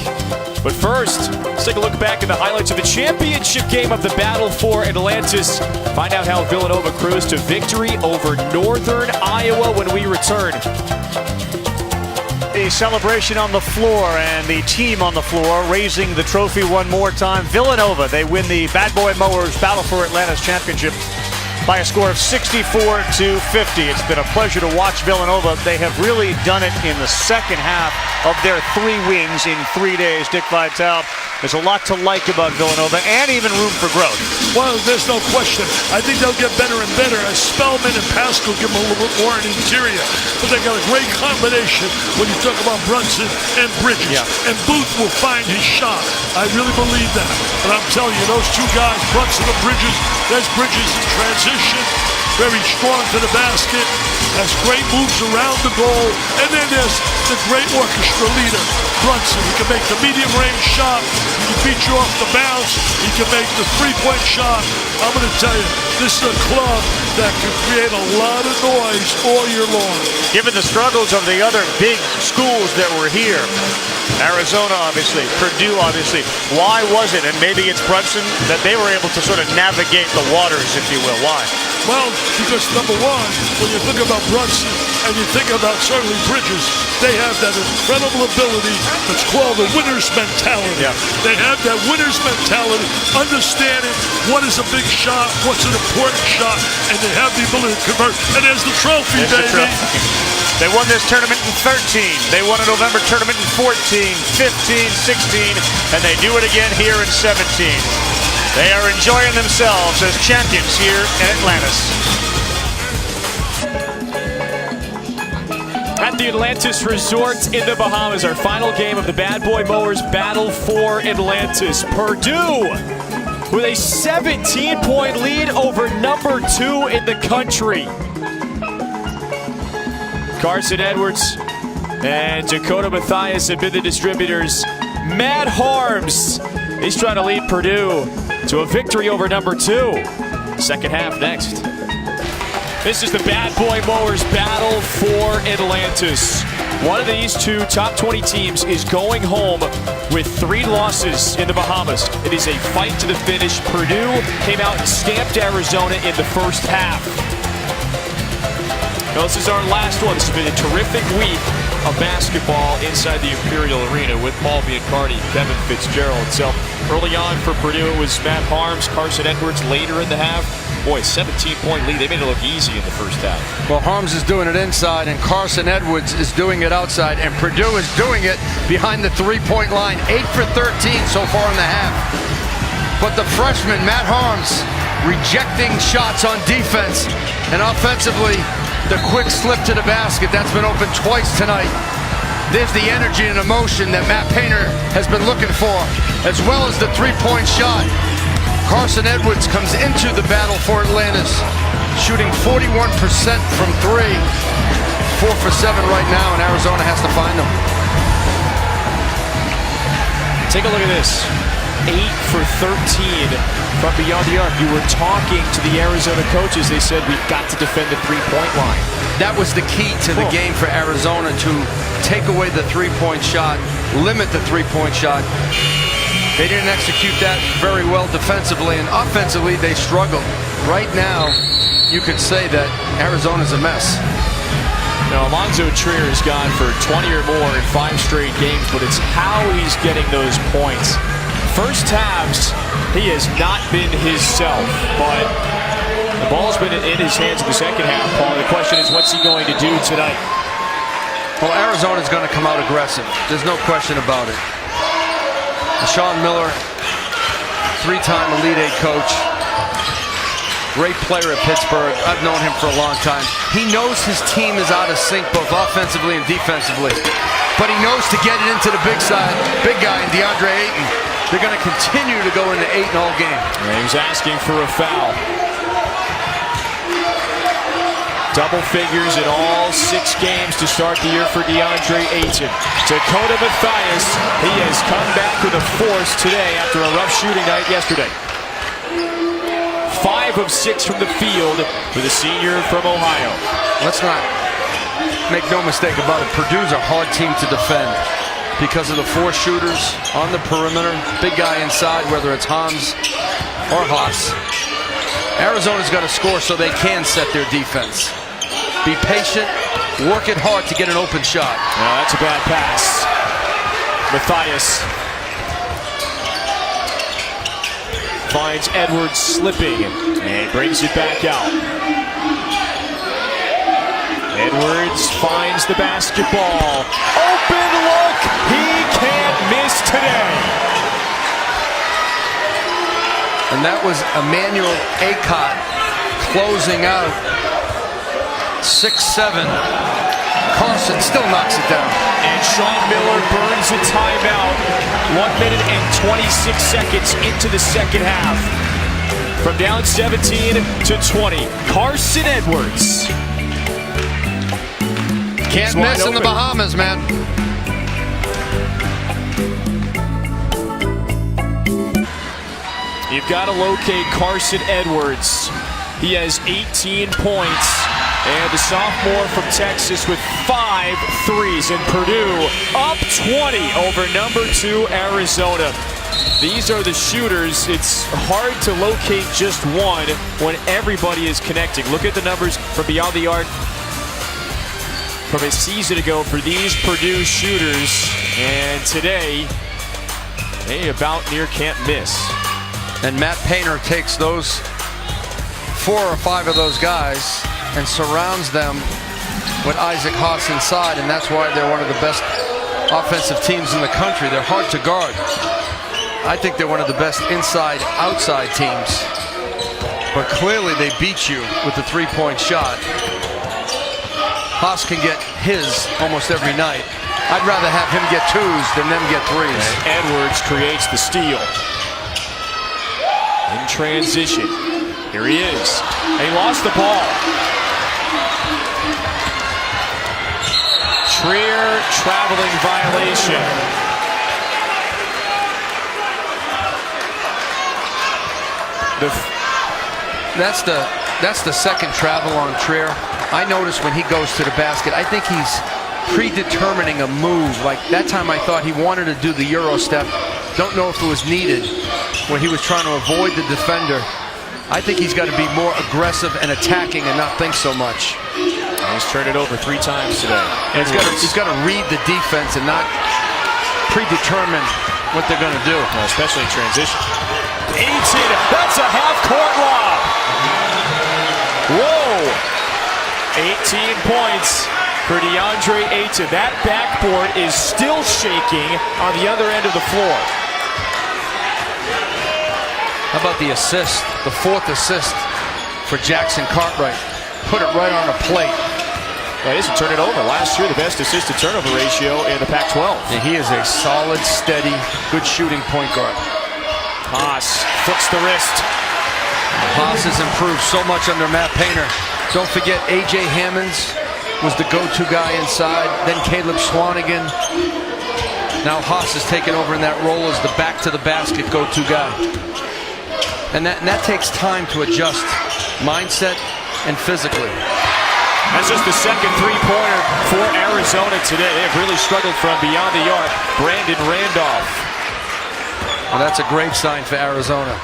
But first, let's take a look back at the highlights of the championship game of the Battle for Atlantis. Find out how Villanova cruised to victory over Northern Iowa when we return. The celebration on the floor and the team on the floor raising the trophy one more time. Villanova, they win the Bad Boy Mowers Battle for Atlantis Championship by a score of 64-50. It's been a pleasure to watch Villanova. They have really done it in the second half of their 3 wins in 3 days. Dick Vitale, there's a lot to like about Villanova and even room for growth. Well, there's no question. I think they'll get better and better as Spellman and Pascal give them a little bit more in interior. But they got a great combination when you talk about Brunson and Bridges. Yeah. And Booth will find his shot. I really believe that. But I'm telling you, those 2 guys, Brunson and Bridges, there's Bridges in transition, very strong to the basket, has great moves around the goal, and then there's the great orchestra leader, Brunson. He can make the medium range shot, he can beat you off the bounce, he can make the 3-point shot. I'm going to tell you, this is a club that can create a lot of noise all year long. Given the struggles of the other big schools that were here, Arizona obviously, Purdue obviously, why was it, and maybe it's Brunson, that they were able to sort of navigate the waters, if you will? Why? Well, because number one, when you think about Brunson and you think about certainly Bridges, they have that incredible ability that's called the winner's mentality. Yeah. They have that winner's mentality, understanding what is a big shot, what's an important shot, and they have the ability to convert. And there's the trophy, There's the baby. trophy. They won this tournament in 13. They won a November tournament in 14, 15, 16, and they do it again here in 17. They are enjoying themselves as champions here in Atlantis. At the Atlantis Resort in the Bahamas, our final game of the Bad Boy Mowers Battle for Atlantis. Purdue with a 17-point lead over number 2 in the country. Carson Edwards and Dakota Mathias have been the distributors. Matt Harms, he's trying to lead Purdue to a victory over number 2. Second half next. This is the Bad Boy Mowers Battle for Atlantis. One of these 2 top 20 teams is going home with 3 losses in the Bahamas. It is a fight to the finish. Purdue came out and stamped Arizona in the first half. Now, this is our last one. This has been a terrific week of basketball inside the Imperial Arena with Paul Biancardi, Kevin Fitzgerald. So early on for Purdue, it was Matt Harms, Carson Edwards later in the half. Boy, 17-point lead. They made it look easy in the first half. Well, Harms is doing it inside, and Carson Edwards is doing it outside, and Purdue is doing it behind the 3-point line. 8 for 13 so far in the half. But the freshman, Matt Harms, rejecting shots on defense, and offensively, the quick slip to the basket. That's been open twice tonight. There's the energy and emotion that Matt Painter has been looking for, as well as the 3-point shot. Carson Edwards comes into the Battle for Atlantis, shooting 41% from 3. 4 for 7 right now, and Arizona has to find them. Take a look at this. 8 for 13 from beyond the arc. You were talking to the Arizona coaches. They said, we've got to defend the 3-point line. That was the key to the game for Arizona, to take away the 3-point shot, limit the 3-point shot. They didn't execute that very well defensively, and offensively they struggled. Right now, you could say that Arizona's a mess. Now, Alonzo Trier has gone for 20 or more in 5 straight games, but it's how he's getting those points. First halves, he has not been himself, but the ball's been in his hands in the second half, Paul. The question is, what's he going to do tonight? Well, Arizona's going to come out aggressive. There's no question about it. Sean Miller, 3-time Elite 8 coach, great player at Pittsburgh. I've known him for a long time. He knows his team is out of sync both offensively and defensively, but he knows to get it into the big guy in DeAndre Ayton. They're going to continue to go into Ayton all game. And he was asking for a foul. Double figures in all 6 games to start the year for DeAndre Ayton. Dakota Mathias, he has come back with a force today after a rough shooting night yesterday. 5 of 6 from the field for the senior from Ohio. Let's not make no mistake about it, Purdue's a hard team to defend because of the 4 shooters on the perimeter, big guy inside, whether it's Hans or Haas. Arizona's got to score so they can set their defense. Be patient, work it hard to get an open shot. No, that's a bad pass. Matthias finds Edwards slipping and brings it back out. Edwards finds the basketball. Open look. He can't miss today. And that was Emmanuel Acott closing out. 6-7. Carson still knocks it down. And Sean Miller burns a timeout. 1 minute and 26 seconds into the second half. From down 17 to 20. Carson Edwards. Can't miss in the Bahamas, man. You've got to locate Carson Edwards. He has 18 points. And the sophomore from Texas with 5 threes. And Purdue up 20 over number 2 Arizona. These are the shooters. It's hard to locate just one when everybody is connecting. Look at the numbers from beyond the arc from a season ago for these Purdue shooters. And today, they about near can't miss. And Matt Painter takes those 4 or 5 of those guys and surrounds them with Isaac Haas inside, and that's why they're one of the best offensive teams in the country. They're hard to guard. I think they're one of the best inside-outside teams. But clearly they beat you with the 3-point shot. Haas can get his almost every night. I'd rather have him get 2s than them get 3s. And Edwards creates the steal. In transition. Here he is. And he lost the ball. Trier traveling violation. That's the second travel on Trier. I noticed when he goes to the basket, I think he's predetermining a move. Like that time I thought he wanted to do the Euro step. Don't know if it was needed when he was trying to avoid the defender. I think he's got to be more aggressive and attacking and not think so much. He's turned it over 3 times today. And he's got to read the defense and not predetermine what they're going to do. Especially in transition. Aiton, that's a half-court lob. Whoa! 18 points for DeAndre Ayton. That backboard is still shaking on the other end of the floor. How about the assist, the 4th assist for Jackson Cartwright? Put it right on a plate. That isn't turn it over. Last year, the best assist-to-turnover ratio in the Pac-12. And he is a solid, steady, good shooting point guard. Haas flicks the wrist. Haas has improved so much under Matt Painter. Don't forget, A.J. Hammonds was the go-to guy inside. Then Caleb Swanigan. Now Haas has taken over in that role as the back-to-the-basket go-to guy. And that takes time to adjust mindset and physically. That's just the second 3-pointer for Arizona today. They have really struggled from beyond the arc. Brandon Randolph. Well, that's a great sign for Arizona.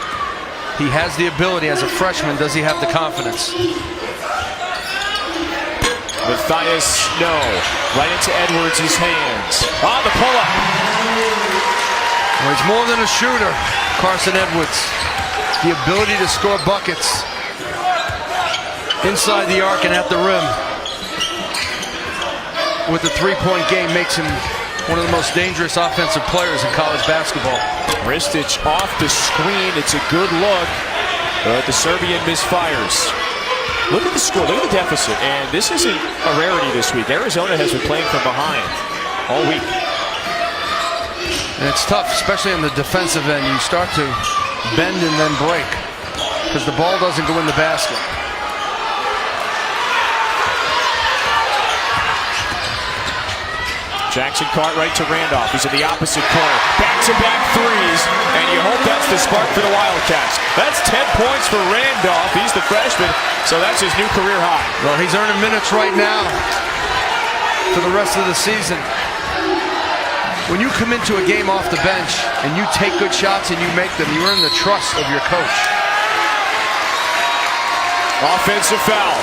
He has the ability as a freshman. Does he have the confidence? Matthias, no. Right into Edwards' hands. On the pull-up. Well, he's more than a shooter, Carson Edwards. The ability to score buckets inside the arc and at the rim with the 3-point game makes him one of the most dangerous offensive players in college basketball. Ristic off the screen. It's a good look, but the Serbian misfires. Look at the score. Look at the deficit. And this isn't a rarity this week. Arizona has been playing from behind all week. And it's tough, especially on the defensive end. You start to bend and then break because the ball doesn't go in the basket. Jackson Cartwright to Randolph. He's in the opposite corner. Back-to-back threes, and you hope that's the spark for the Wildcats. That's 10 points for Randolph. He's the freshman, so that's his new career high. Well, he's earning minutes right now. for the rest of the season. When you come into a game off the bench and you take good shots and you make them, you earn the trust of your coach. Offensive foul.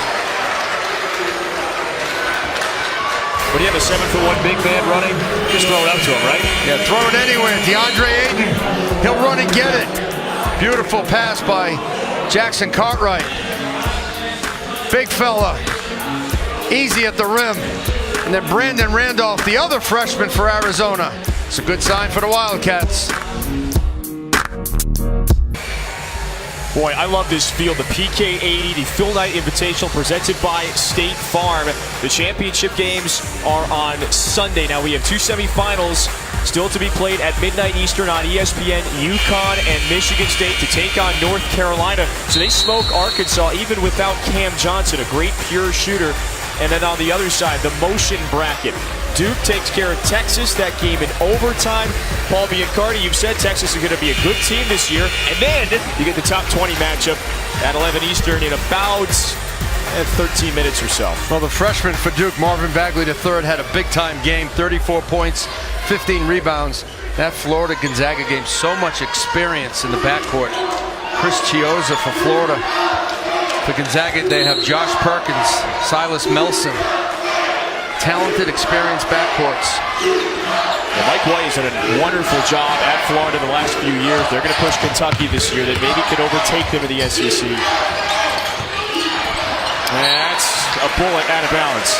When you have a 7'1" big man running, just throw it up to him, right? Yeah, throw it anywhere. DeAndre Ayton, he'll run and get it. Beautiful pass by Jackson Cartwright. Big fella, easy at the rim. And then Brandon Randolph, the other freshman for Arizona. It's a good sign for the Wildcats. Boy, I love this field. The PK80, the Phil Knight Invitational presented by State Farm. The championship games are on Sunday. Now we have two semifinals still to be played at midnight Eastern on ESPN. UConn and Michigan State to take on North Carolina. So they smoke Arkansas even without Cam Johnson, a great pure shooter. And then on the other side, the motion bracket. Duke takes care of Texas, that game in overtime. Paul Biancardi, you've said Texas is going to be a good team this year. And then you get the top 20 matchup at 11 Eastern in about 13 minutes or so. Well, the freshman for Duke, Marvin Bagley III, had a big-time game, 34 points, 15 rebounds. That Florida-Gonzaga game, so much experience in the backcourt. Chris Chiozza for Florida. For Gonzaga, they have Josh Perkins, Silas Melson. Talented, experienced backcourts. Well, Mike White has done a wonderful job at Florida the last few years. They're going to push Kentucky this year. They maybe could overtake them in the SEC. That's a bullet out of bounds.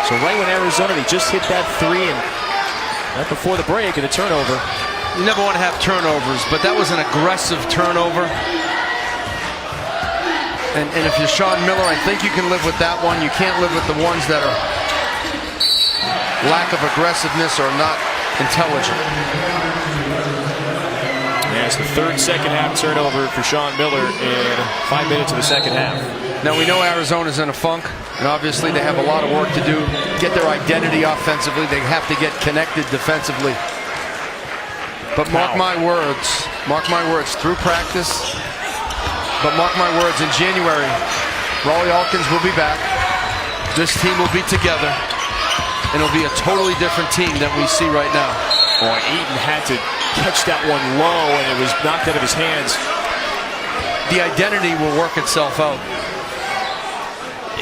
So right when Arizona, they just hit that three, and right before the break, and a turnover. You never want to have turnovers, but that was an aggressive turnover. And if you're Sean Miller, I think you can live with that one. You can't live with the ones that are lack of aggressiveness or not intelligent. Yeah, it's the third second-half turnover for Sean Miller in 5 minutes of the second half. Now, we know Arizona's in a funk, and obviously they have a lot of work to do. Get their identity offensively. They have to get connected defensively. But mark my words, through practice, but mark my words, in January, Rawle Alkins will be back. This team will be together, and it'll be a totally different team than we see right now. Boy, Eaton had to catch that one low, and it was knocked out of his hands. The identity will work itself out.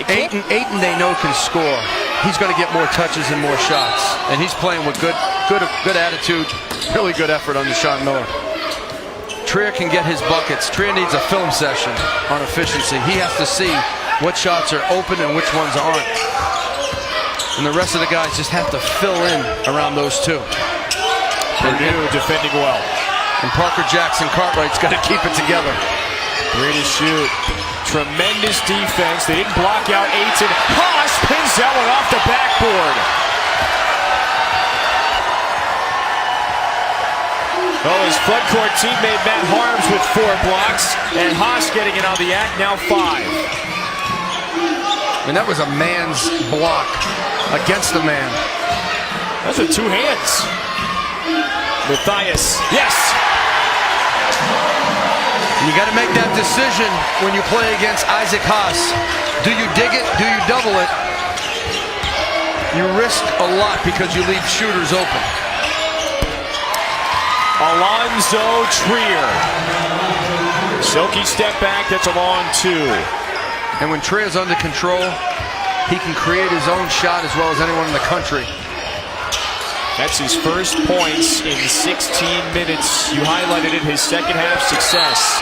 Ayton, they know, can score. He's going to get more touches and more shots, and he's playing with good attitude, really good effort under Sean Miller. Trier can get his buckets. Trier needs a film session on efficiency. He has to see what shots are open and which ones aren't. And the rest of the guys just have to fill in around those two. Purdue defending well. And Parker Jackson Cartwright's got to keep it together. Ready to shoot. Tremendous defense. They didn't block out Ayton. Haas pins that one off the backboard. Oh, his front court teammate Matt Harms with 4 blocks, and Haas getting in on the act, now 5. And that was a man's block against the man. That's with 2 hands. Matthias, yes! And you got to make that decision when you play against Isaac Haas. Do you dig it? Do you double it? You risk a lot because you leave shooters open. Alonzo Trier. Silky step back, that's a long 2. And when Trier's under control, he can create his own shot as well as anyone in the country. That's his first points in 16 minutes. You highlighted it, his second half success.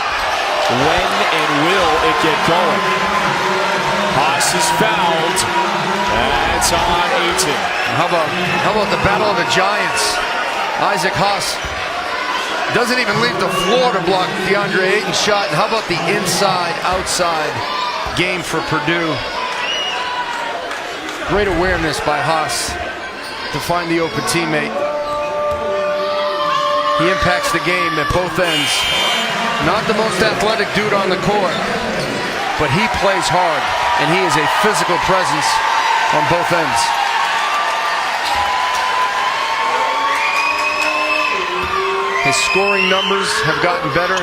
When and will it get going? Haas is fouled. That's on Ayton. How about the battle of the giants? Isaac Haas doesn't even leave the floor to block DeAndre Ayton's shot. And how about the inside-outside game for Purdue? Great awareness by Haas to find the open teammate. He impacts the game at both ends. Not the most athletic dude on the court, but he plays hard, and he is a physical presence on both ends. His scoring numbers have gotten better.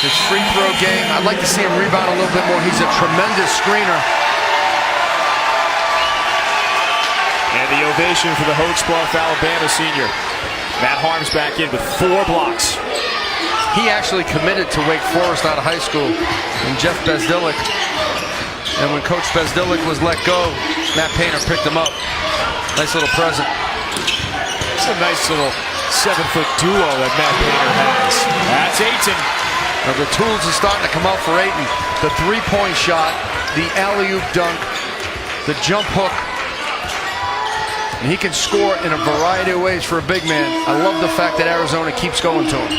His free throw game, I'd like to see him rebound a little bit more. He's a tremendous screener. the ovation for the Hoax Bluff, Alabama senior. Matt Harms back in with 4 blocks. He actually committed to Wake Forest out of high school, and Jeff Bezdillik. And when Coach Bezdillik was let go, Matt Painter picked him up. Nice little present. It's a nice little 7-foot duo that Matt Painter has. That's Ayton. Now the tools are starting to come out for Ayton. The three-point shot, the alley-oop dunk, the jump hook. And he can score in a variety of ways for a big man. I love the fact that Arizona keeps going to him.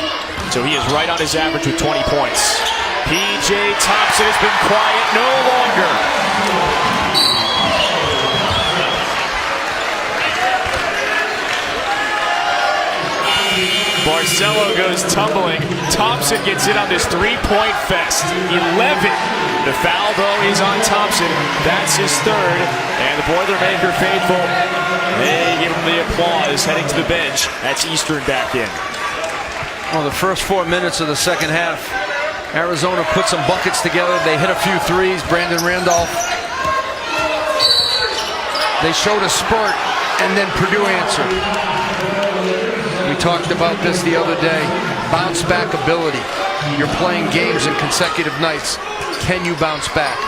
So he is right on his average with 20 points. P.J. Thompson has been quiet no longer. Barcelo goes tumbling. Thompson gets in on this three-point fest. 11. The foul, though, is on Thompson. That's his third. And the Boilermaker faithful, they give him the applause heading to the bench. That's Eastern back in. Well, the first 4 minutes of the second half, Arizona put some buckets together. They hit a few threes. Brandon Randolph. They showed a spurt, and then Purdue answered. We talked about this the other day. Bounce back ability. You're playing games in consecutive nights. Can you bounce back?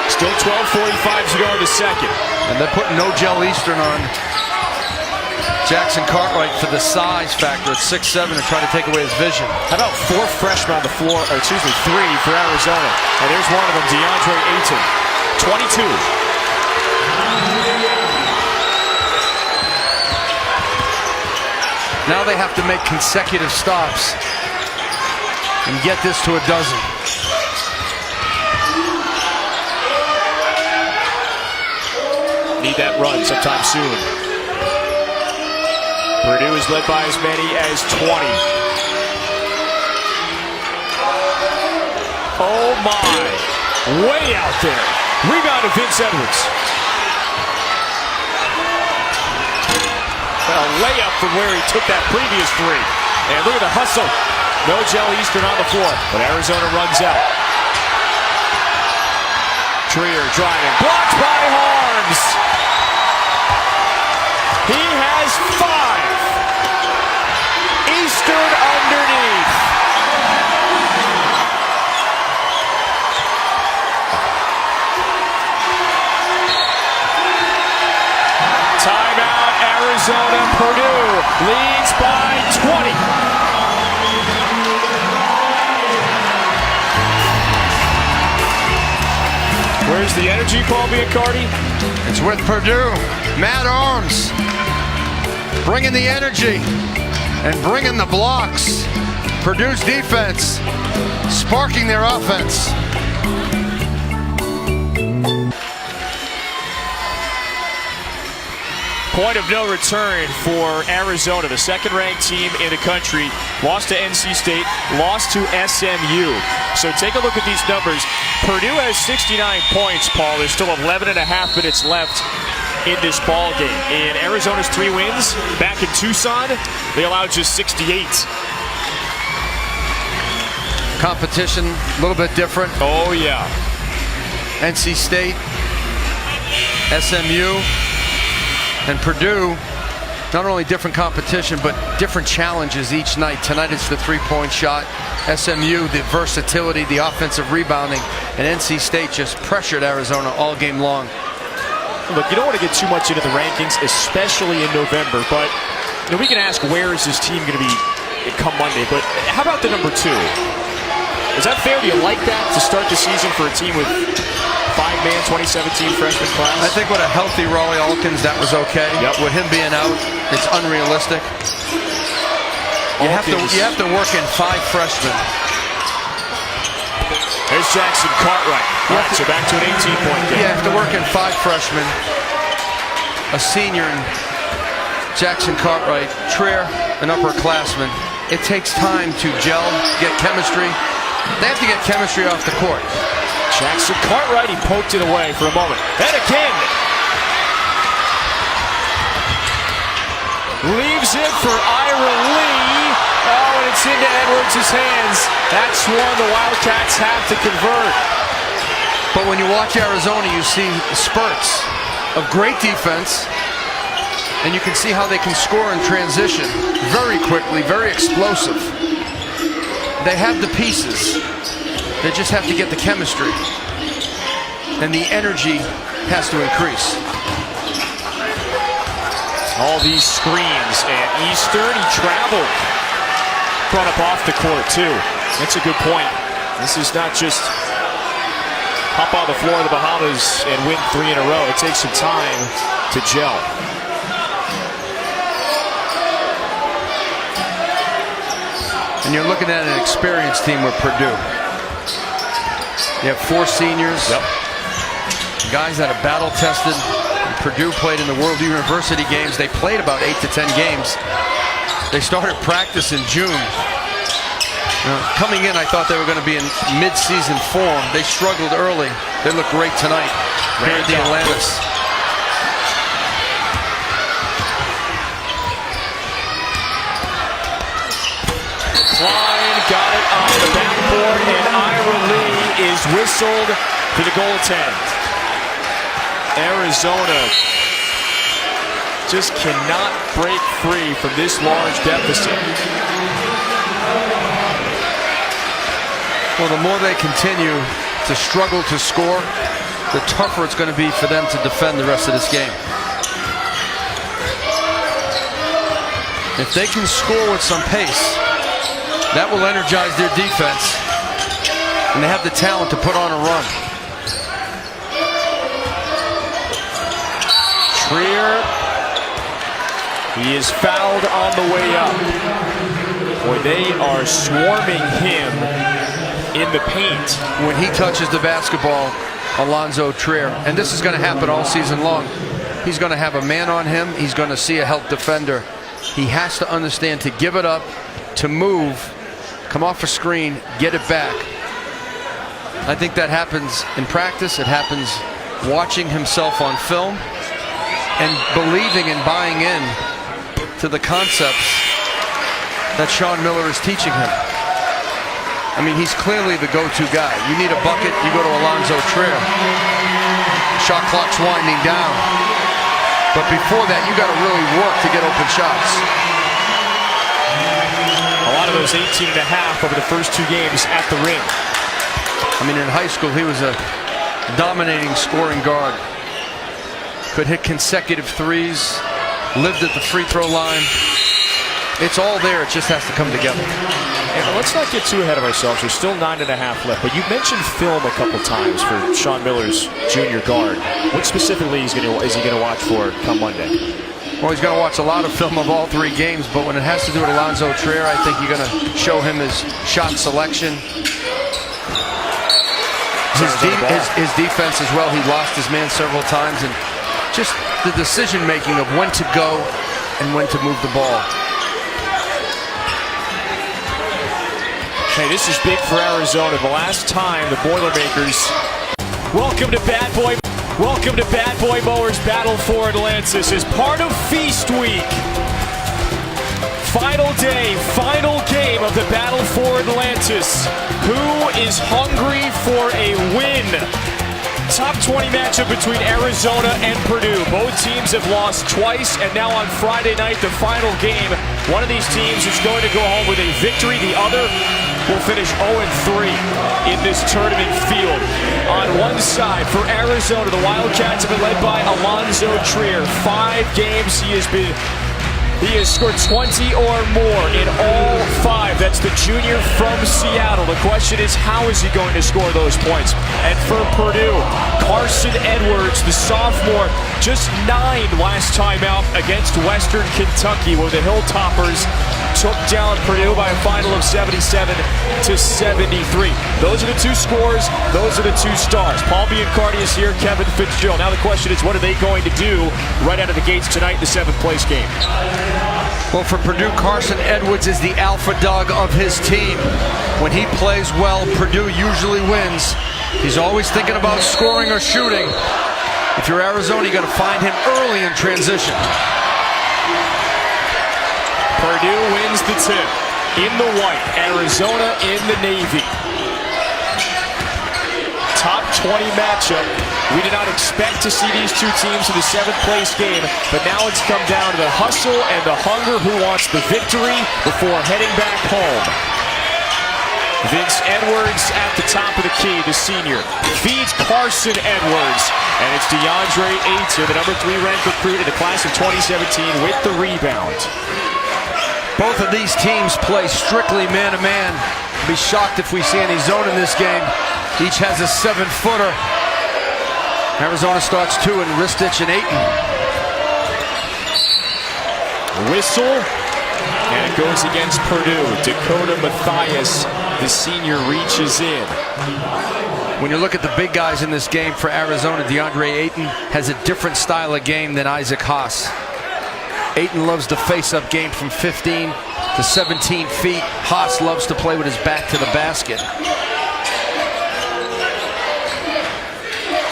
Still 12:45 to go in the second. And they're putting no gel Eastern on Jackson Cartwright for the size factor at 6'7" to try to take away his vision. How about 4 freshmen on the floor, or excuse me, 3 for Arizona. And there's one of them, DeAndre Ayton, 22. Now they have to make consecutive stops and get this to a dozen. Need that run sometime soon. Purdue is led by as many as 20. Oh my! Way out there. Rebound to Vince Edwards. A layup from where he took that previous 3. And look at the hustle. No gel Eastern on the floor, but Arizona runs out. Trier driving. Blocked by Harms. He has 5. Eastern underneath. Timeout, Arizona. Purdue leads by 20. Where's the energy, Paul Biancardi? It's with Purdue. Matt Arms bringing the energy and bringing the blocks. Purdue's defense sparking their offense. Point of no return for Arizona, the second-ranked team in the country. Lost to NC State, lost to SMU. So take a look at these numbers. Purdue has 69 points, Paul. There's still 11 and a half minutes left in this ball game. And Arizona's 3 wins back in Tucson, they allowed just 68. Competition a little bit different. Oh, yeah. NC State, SMU, and Purdue, not only different competition, but different challenges each night. Tonight it's the three-point shot. SMU, the versatility, the offensive rebounding, and NC State just pressured Arizona all game long. Look, you don't want to get too much into the rankings, especially in November, but you know, we can ask where is this team going to be come Monday, but how about the number 2? Is that fair? Do you like that to start the season for a team with 5-man 2017 freshman class? I think with a healthy Rawley Alkins, that was okay. Yep. With him being out, it's unrealistic. You have to work in 5 freshmen. There's Jackson Cartwright. All right, so back to an 18-point game. You have to work in 5 freshmen. A senior in Jackson Cartwright, Trier, an upperclassman. It takes time to gel, get chemistry. They have to get chemistry off the court. Jackson Cartwright, he poked it away for a moment. And again. Leaves it for Ira Lee. Oh, and it's into Edwards' hands. That's one the Wildcats have to convert. But when you watch Arizona, you see spurts of great defense, and you can see how they can score in transition very quickly, very explosive. They have the pieces. They just have to get the chemistry, and the energy has to increase. All these screens, and Eastern, he traveled. Brought up off the court, too. That's a good point. This is not just hop on the floor of the Bahamas and win 3 in a row. It takes some time to gel. And you're looking at an experienced team with Purdue. You have 4 seniors, guys that are battle-tested. Purdue played in the World University Games. They played about 8 to 10 games. They started practice in June. Coming in, I thought they were going to be in mid-season form. They struggled early. They look great tonight here at the Atlantis. Klein got it on the backboard, and Ira Lee is whistled for the goaltend. Arizona just cannot break free from this large deficit. Well, the more they continue to struggle to score, the tougher it's going to be for them to defend the rest of this game. If they can score with some pace, that will energize their defense, and they have the talent to put on a run. Trier, he is fouled on the way up. Boy, they are swarming him in the paint. When he touches the basketball, Alonzo Trier, and this is going to happen all season long, he's going to have a man on him. He's going to see a help defender. He has to understand to give it up, to move, come off a screen, get it back. I think that happens in practice. It happens watching himself on film and believing and buying in to the concepts that Sean Miller is teaching him. I mean, he's clearly the go-to guy. You need a bucket, you go to Alonzo Trier. Shot clock's winding down. But before that, you got to really work to get open shots. A lot of those 18 and a half over the first 2 games at the ring. I mean, in high school, he was a dominating scoring guard. Could hit consecutive threes, lived at the free throw line. It's all there, it just has to come together. And let's not get too ahead of ourselves. There's still 9 and a half left, but you mentioned film a couple times for Sean Miller's junior guard. What specifically is he going to watch for come Monday? Well, he's going to watch a lot of film of all 3 games, but when it has to do with Alonzo Trier, I think you're going to show him his shot selection. His defense as well. He lost his man several times, and just the decision-making of when to go and when to move the ball. Hey, this is big for Arizona. The last time the Boilermakers. Welcome to Bad Boy Mowers Battle for Atlantis as part of Feast Week. Final day, final game of the Battle for Atlantis. Who is hungry for a win? Top 20 matchup between Arizona and Purdue. Both teams have lost twice, and now on Friday night, the final game, one of these teams is going to go home with a victory. The other will finish 0-3 in this tournament field. On one side, for Arizona, the Wildcats have been led by Alonzo Trier. 5 games he has scored 20 or more in all 5. That's the junior from Seattle. The question is, how is he going to score those points? And for Purdue, Carson Edwards, the sophomore, just 9 last time out against Western Kentucky, where the Hilltoppers took down Purdue by a final of 77-73. Those are the 2 scores. Those are the 2 stars. Paul Biancardi is here, Kevin Fitzgerald. Now the question is, what are they going to do right out of the gates tonight in the 7th place game? Well, for Purdue, Carson Edwards is the alpha dog of his team. When he plays well, Purdue usually wins. He's always thinking about scoring or shooting. If you're Arizona, you got to find him early in transition. Purdue wins the tip. in the white, Arizona in the navy. Top 20 matchup. We did not expect to see these two teams in the 7th place game, but now it's come down to the hustle and the hunger who wants the victory before heading back home. Vince Edwards at the top of the key, the senior, feeds Carson Edwards, and it's DeAndre Ayton, the number 3 ranked recruit in the class of 2017, with the rebound. Both of these teams play strictly man-to-man. Be shocked if we see any zone in this game. Each has a 7-footer. Arizona starts 2 in Ristich and Ayton. Whistle, and it goes against Purdue. Dakota Mathias, the senior, reaches in. When you look at the big guys in this game for Arizona, DeAndre Ayton has a different style of game than Isaac Haas. Ayton loves the face-up game from 15 to 17 feet. Haas loves to play with his back to the basket.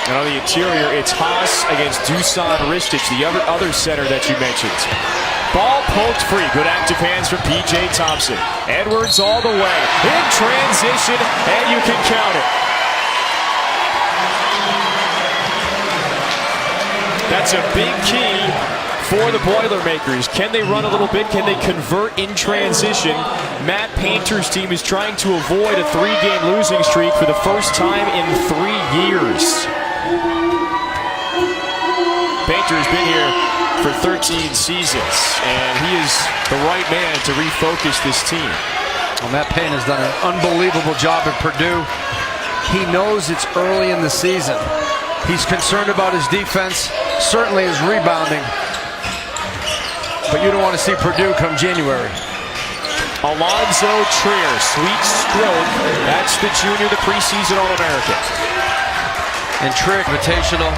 And on the interior, it's Haas against Dusan Ristich, the other center that you mentioned. Ball poked free. Good active hands from P.J. Thompson. Edwards all the way. In transition, and you can count it. That's a big key for the Boilermakers. Can they run a little bit? Can they convert in transition? Matt Painter's team is trying to avoid a 3-game losing streak for the first time in 3 years. Painter has been here for 13 seasons, and he is the right man to refocus this team. Well, Matt Painter has done an unbelievable job at Purdue. He knows it's early in the season. He's concerned about his defense, certainly his rebounding. But you don't want to see Purdue come January. Alonzo Trier, sweet stroke. That's the junior, the preseason All-American. And Trier, invitational.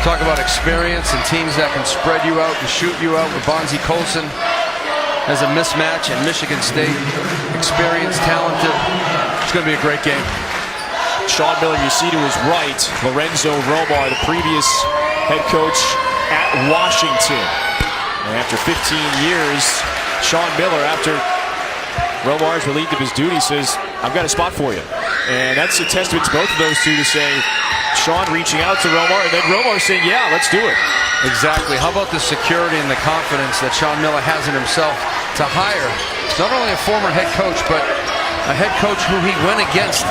Talk about experience and teams that can spread you out and shoot you out. With Bonzi Colson as a mismatch in Michigan State. Experienced, talented. It's going to be a great game. Sean Miller, you see to his right, Lorenzo Romar, the previous head coach at Washington. And after 15 years, Sean Miller, after Romar's relieved of his duty, says, I've got a spot for you. And that's a testament to both of those two to say, Sean reaching out to Romar, and then Romar saying, yeah, let's do it. Exactly. How about the security and the confidence that Sean Miller has in himself to hire not only a former head coach, but a head coach who he went against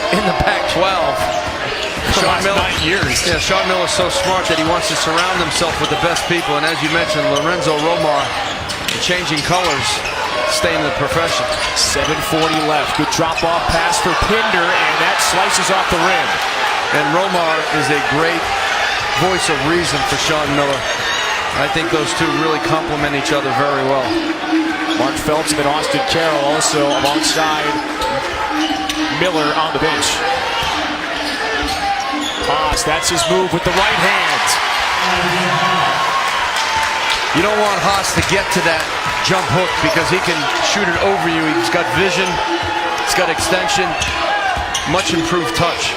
in the Pac-12. Sean Miller, 9 years. Yeah, Sean Miller's so smart that he wants to surround himself with the best people. And as you mentioned, Lorenzo Romar, changing colors, staying in the profession. 7:40 left. Good drop-off pass for Pinder, and that slices off the rim. And Romar is a great voice of reason for Sean Miller. I think those two really complement each other very well. Mark Phelps and Austin Carroll also alongside Miller on the bench. Haas, that's his move with the right hand. You don't want Haas to get to that jump hook because he can shoot it over you. He's got vision, he's got extension, much improved touch.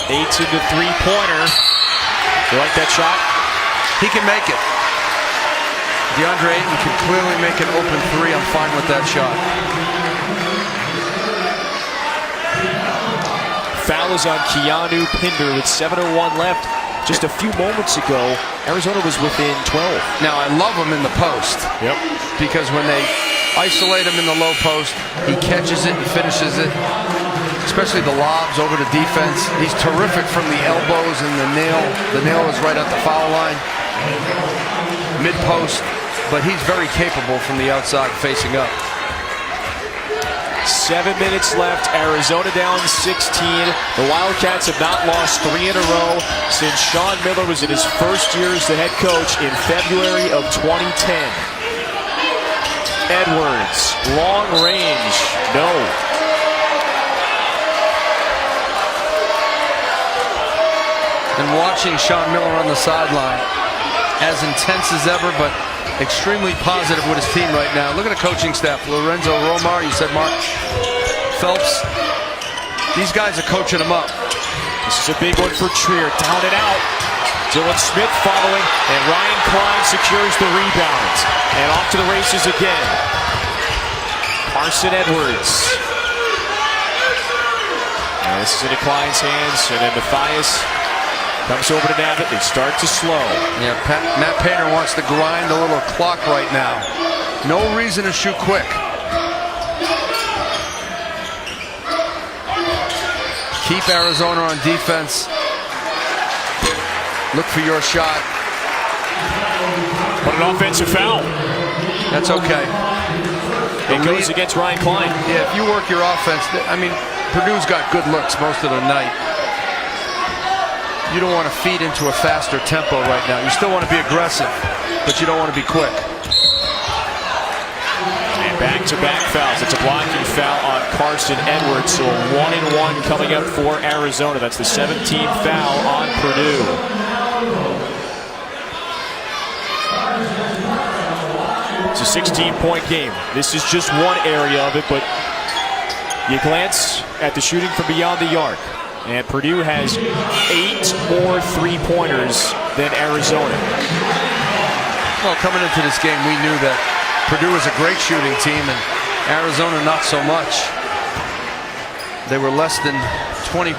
Ayton the three-pointer. You like that shot? He can make it. DeAndre Ayton can clearly make an open three. I'm fine with that shot. Foul is on Keanu Pinder with 7:01 left. Just a few moments ago, Arizona was within 12. Now, I love him in the post. Yep. Because when they isolate him in the low post, he catches it and finishes it. Especially the lobs over the defense. He's terrific from the elbows and the nail. The nail is right at the foul line. Mid-post. But he's very capable from the outside facing up. 7 minutes left. Arizona down 16. The Wildcats have not lost 3 in a row since Sean Miller was in his first year as the head coach in February of 2010. Edwards, long range, no. And watching Sean Miller on the sideline, as intense as ever, but extremely positive with his team right now. Look at the coaching staff. Lorenzo Romar, you said Mark Phelps. These guys are coaching him up. This is a big one for Trier. Down and out. Dylan Smith following, and Ryan Klein secures the rebound. And off to the races again. Carson Edwards. And this is into Klein's hands, and then Matthias comes over to Navit. They start to slow. Yeah, Matt Painter wants to grind a little clock right now. No reason to shoot quick. Keep Arizona on defense. Look for your shot. What an offensive foul. That's okay. It goes against Ryan Klein. Yeah, if you work your offense, I mean, Purdue's got good looks most of the night. You don't want to feed into a faster tempo right now. You still want to be aggressive, but you don't want to be quick. And back-to-back fouls. It's a blocking foul on Carson Edwards, so a 1-and-1 coming up for Arizona. That's the 17th foul on Purdue. It's a 16-point game. This is just one area of it, but you glance at the shooting from beyond the arc, and Purdue has 8 more three-pointers than Arizona. Well, coming into this game, we knew that Purdue was a great shooting team, and Arizona not so much. They were less than 20%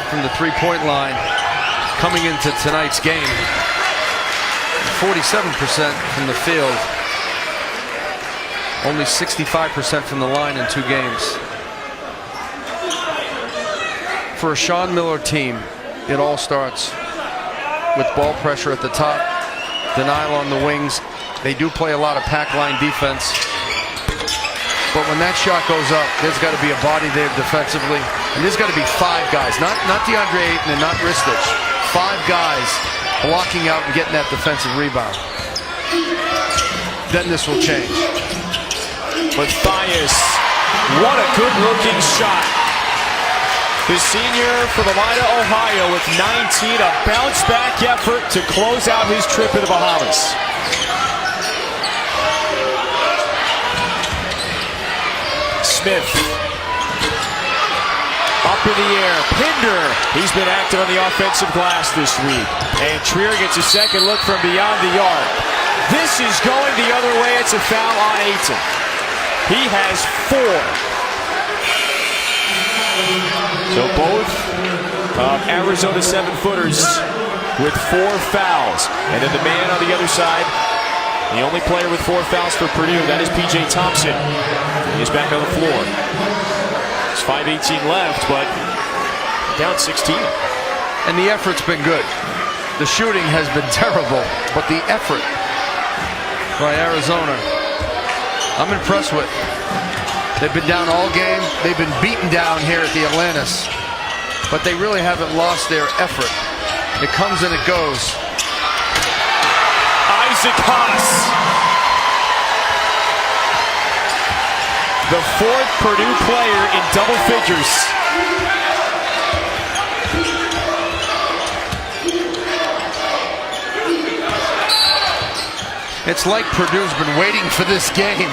from the three-point line coming into tonight's game. 47% from the field. Only 65% from the line in 2 games. For a Sean Miller team, it all starts with ball pressure at the top, denial on the wings. They do play a lot of pack line defense. But when that shot goes up, there's got to be a body there defensively. And there's got to be 5 guys, not DeAndre Ayton and not Ristich. 5 guys blocking out and getting that defensive rebound. Then this will change. Matthias, what a good-looking shot. The senior from Lima, Ohio with 19, a bounce-back effort to close out his trip to the Bahamas. Smith, up in the air. Pinder, he's been active on the offensive glass this week. And Trier gets a second look from beyond the arc. This is going the other way. It's a foul on Ayton. He has 4. So both Arizona 7-footers with 4 fouls. And then the man on the other side, the only player with 4 fouls for Purdue, that is P.J. Thompson. He's back on the floor. It's 5:18 left, but down 16. And the effort's been good. The shooting has been terrible, but the effort by Arizona, I'm impressed with. They've been down all game. They've been beaten down here at the Atlantis, but they really haven't lost their effort. It comes and it goes. Isaac Haas, the 4th Purdue player in double figures. It's like Purdue's been waiting for this game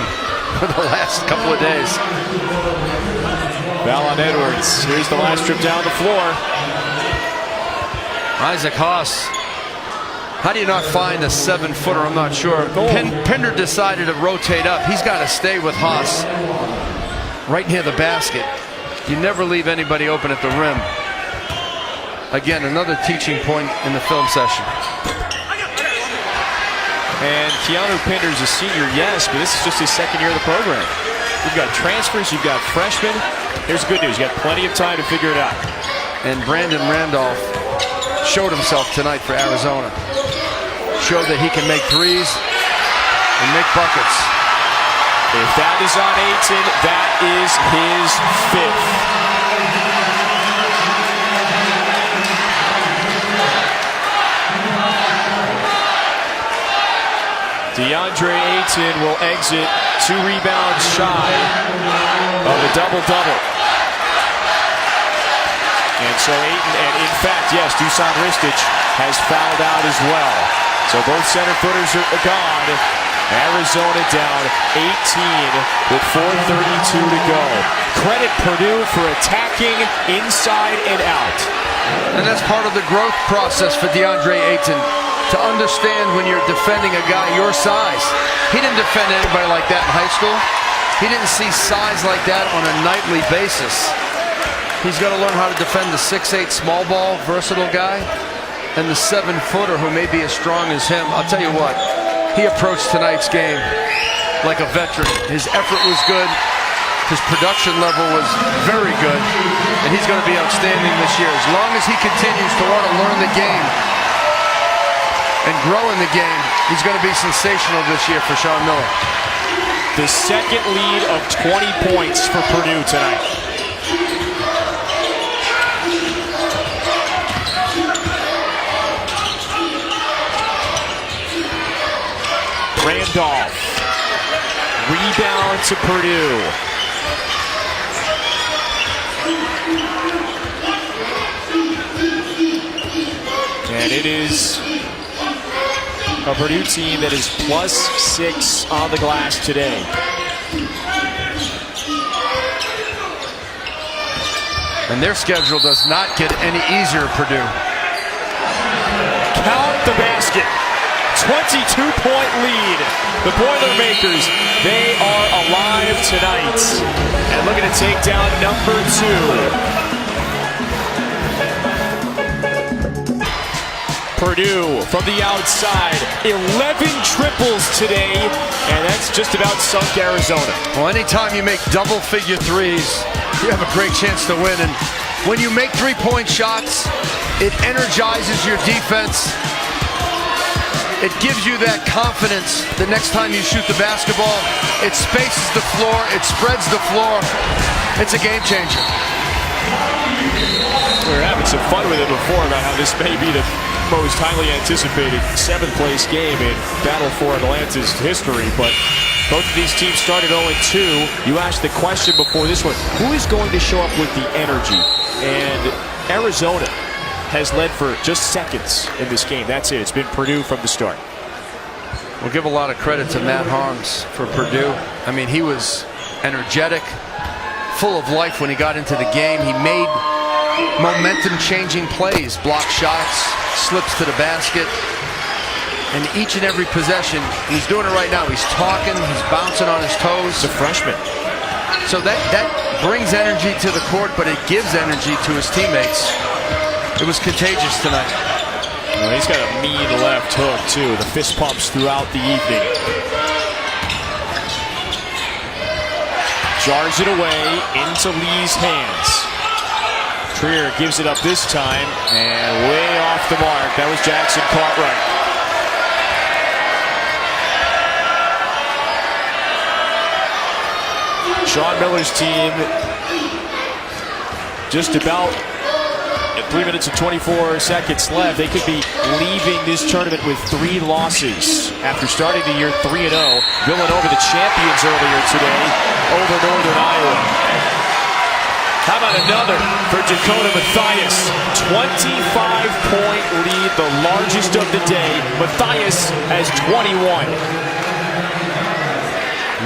for the last couple of days. Foul on Edwards. Here's the last trip down the floor. Isaac Haas. How do you not find a 7-footer? I'm not sure. Pinder decided to rotate up. He's got to stay with Haas right near the basket. You never leave anybody open at the rim. Again, another teaching point in the film session. And Keanu Pinder's a senior, yes, but this is just his 2nd year of the program. You've got transfers, you've got freshmen. Here's good news, you got plenty of time to figure it out. And Brandon Randolph showed himself tonight for Arizona. Showed that he can make threes and make buckets. If that is on Ayton, that is his 5th. DeAndre Ayton will exit 2 rebounds shy of a double-double. And so Ayton, and in fact, yes, Dusan Ristich has fouled out as well. So both center footers are gone. Arizona down 18 with 4:32 to go. Credit Purdue for attacking inside and out. And that's part of the growth process for DeAndre Ayton, to understand when you're defending a guy your size. He didn't defend anybody like that in high school. He didn't see size like that on a nightly basis. He's got to learn how to defend the 6'8" small ball, versatile guy, and the 7-footer who may be as strong as him. I'll tell you what, he approached tonight's game like a veteran. His effort was good. His production level was very good, and he's going to be outstanding this year. As long as he continues to want to learn the game and grow in the game, he's going to be sensational this year for Sean Miller. The second lead of 20 points for Purdue tonight. Randolph. Rebound to Purdue. And it is a Purdue team that is +6 on the glass today. And their schedule does not get any easier, Purdue. Count the basket. 22-point lead. The Boilermakers, they are alive tonight. And looking to take down number 2. Purdue from the outside, 11 triples today, and that's just about sunk Arizona. Well, anytime you make double-figure threes, you have a great chance to win. And when you make three-point shots, it energizes your defense. It gives you that confidence the next time you shoot the basketball. It spaces the floor, it spreads the floor. It's a game changer. We were having some fun with it before about how this may be the most highly anticipated 7th-place game in Battle for Atlantis history, but both of these teams started 0-2. You asked the question before this one, who is going to show up with the energy? And Arizona has led for just seconds in this game. That's it. It's been Purdue from the start. We'll give a lot of credit to Matt Harms for Purdue. I mean, he was energetic, full of life when he got into the game. He made momentum-changing plays, block shots, slips to the basket. And each and every possession, he's doing it right now. He's talking, he's bouncing on his toes. He's a freshman. So that brings energy to the court, but it gives energy to his teammates. It was contagious tonight. Well, he's got a mean left hook, too. The fist pumps throughout the evening. Jars it away into Lee's hands. Trier gives it up this time, and way off the mark. That was Jackson Cartwright. Sean Miller's team just about at 3 minutes and 24 seconds left. They could be leaving this tournament with 3 losses after starting the year 3-0. Villanova, the champions earlier today, over Northern Iowa. How about another for Dakota Mathias? 25-point lead, the largest of the day. Mathias has 21.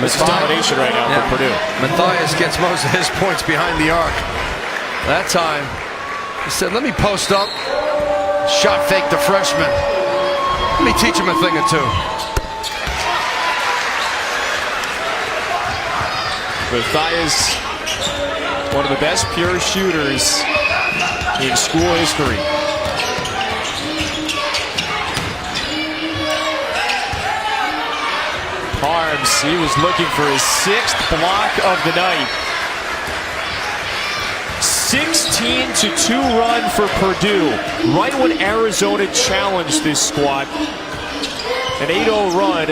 This is domination right now for Purdue. Mathias gets most of his points behind the arc. That time, he said, let me post up. Shot fake the freshman. Let me teach him a thing or two. Mathias, one of the best pure shooters in school history. Harms, he was looking for his 6th block of the night. 16-2 run for Purdue. Right when Arizona challenged this squad. An 8-0 run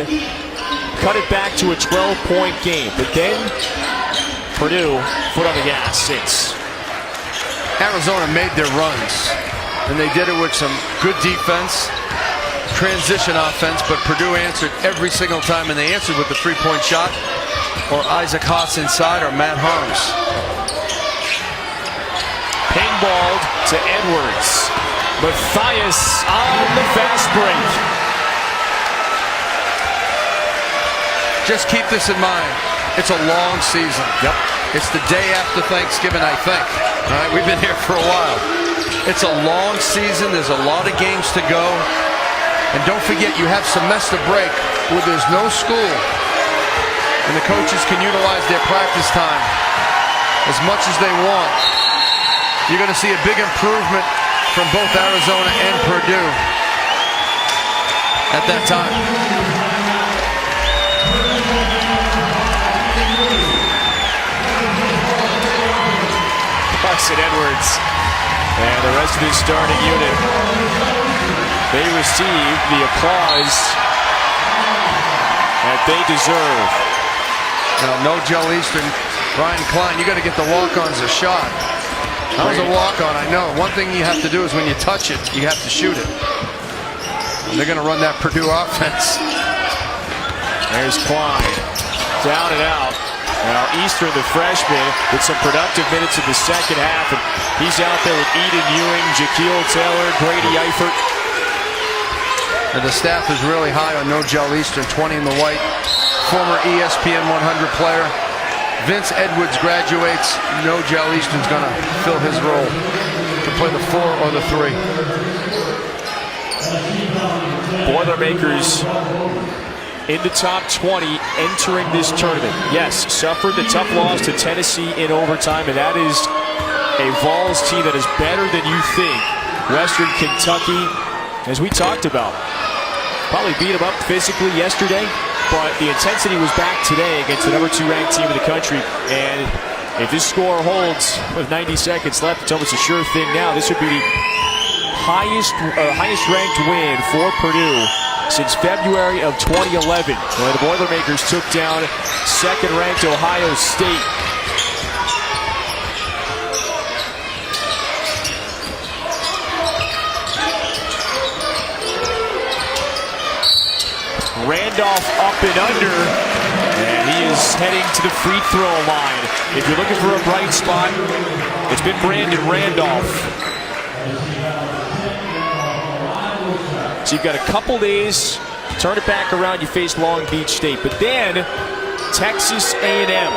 cut it back to a 12-point game. But then Purdue foot on the gas since. Arizona made their runs, and they did it with some good defense, transition offense, but Purdue answered every single time, and they answered with the 3-point shot, or Isaac Haas inside, or Matt Harms. Ping-balled to Edwards. Mathias on the fast break. Just keep this in mind. It's a long season. Yep. It's the day after Thanksgiving, I think. All right, we've been here for a while. It's a long season. There's a lot of games to go. And don't forget, you have semester break where there's no school. And the coaches can utilize their practice time as much as they want. You're going to see a big improvement from both Arizona and Purdue at that time. Bucks and Edwards and the rest of his starting unit, they receive the applause that they deserve. No Joe Eastern, Brian Klein, you got to get the walk-ons a shot. That was a walk-on, I know. One thing you have to do is when you touch it, you have to shoot it. And they're going to run that Purdue offense. There's Klein, down and out. Now Eastern, the freshman, with some productive minutes in the second half. And he's out there with Eden Ewing, Jaquil Taylor, Grady Eifert. And the staff is really high on No Joe Eastern, 20 in the white. Former ESPN 100 player. Vince Edwards graduates. No Joe Eastern's going to fill his role to play the 4 or the 3. Boilermakers in the top 20 entering this tournament. Yes, suffered the tough loss to Tennessee in overtime, and that is a Vols team that is better than you think. Western Kentucky, as we talked about, probably beat them up physically yesterday, but the intensity was back today against the number 2 ranked team in the country. And if this score holds with 90 seconds left, it's almost a sure thing now. This would be the highest ranked win for Purdue since February of 2011, when the Boilermakers took down second-ranked Ohio State. Randolph up and under, and he is heading to the free throw line. If you're looking for a bright spot, it's been Brandon Randolph. So you've got a couple days, turn it back around, you face Long Beach State. But then, Texas A&M.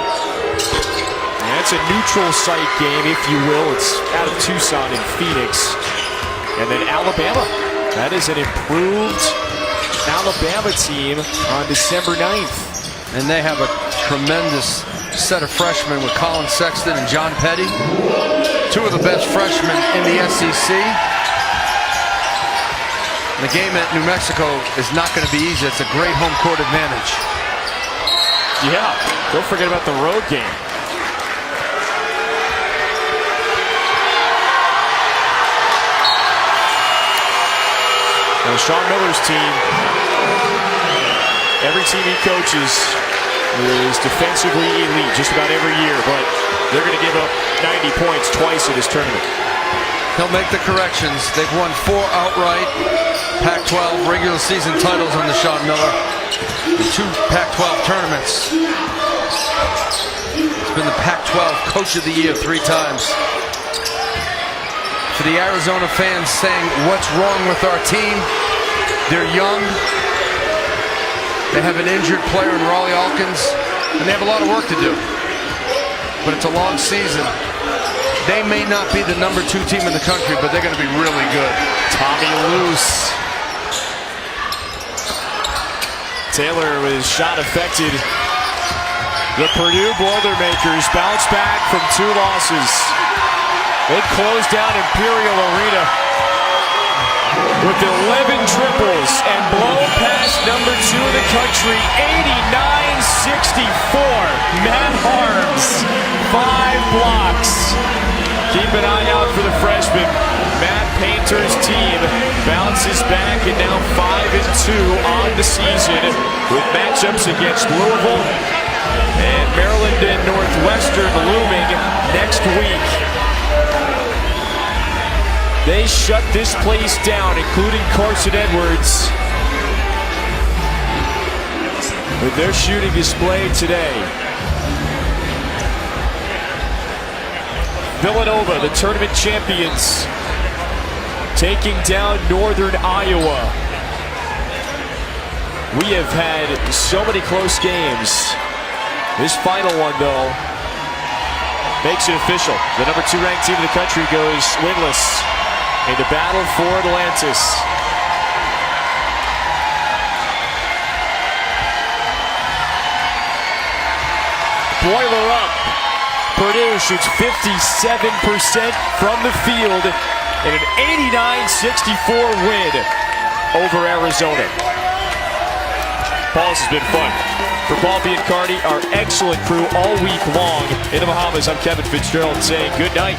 That's a neutral site game, if you will. It's out of Tucson in Phoenix. And then Alabama. That is an improved Alabama team on December 9th. And they have a tremendous set of freshmen with Colin Sexton and John Petty. 2 of the best freshmen in the SEC. The game at New Mexico is not going to be easy. It's a great home court advantage. Yeah, don't forget about the road game. Now, Sean Miller's team, every team he coaches is defensively elite just about every year, but they're going to give up 90 points twice in this tournament. He'll make the corrections. They've won 4 outright Pac-12 regular season titles under Sean Miller and 2 Pac-12 tournaments. He's been the Pac-12 Coach of the Year 3 times. For the Arizona fans saying, what's wrong with our team? They're young. They have an injured player in Raleigh Alkins, and they have a lot of work to do. But it's a long season. They may not be the number 2 team in the country, but they're going to be really good. Tommy Luce. Taylor was shot affected. The Purdue Boilermakers bounce back from 2 losses. They close down Imperial Arena with 11 triples and blow past number 2 in the country, 89-64. Matt Harms, 5 blocks. Keep an eye out for the freshman. Matt Painter's team bounces back and now 5-2 on the season with matchups against Louisville and Maryland and Northwestern looming next week. They shut this place down, including Carson Edwards, with their shooting display today. Villanova, the tournament champions, taking down Northern Iowa. We have had so many close games. This final one, though, makes it official. The number 2 ranked team in the country goes winless in the battle for Atlantis. Boiler up. Purdue shoots 57% from the field in an 89-64 win over Arizona. Paul, this has been fun. For Paul Biancardi, our excellent crew all week long in the Bahamas, I'm Kevin Fitzgerald saying good night.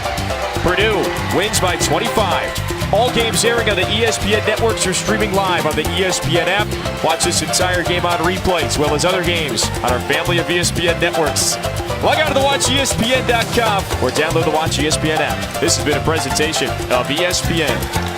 Purdue wins by 25. All games airing on the ESPN networks or streaming live on the ESPN app. Watch this entire game on replay, as well as other games on our family of ESPN networks. Log on to thewatchespn.com or download the Watch ESPN app. This has been a presentation of ESPN.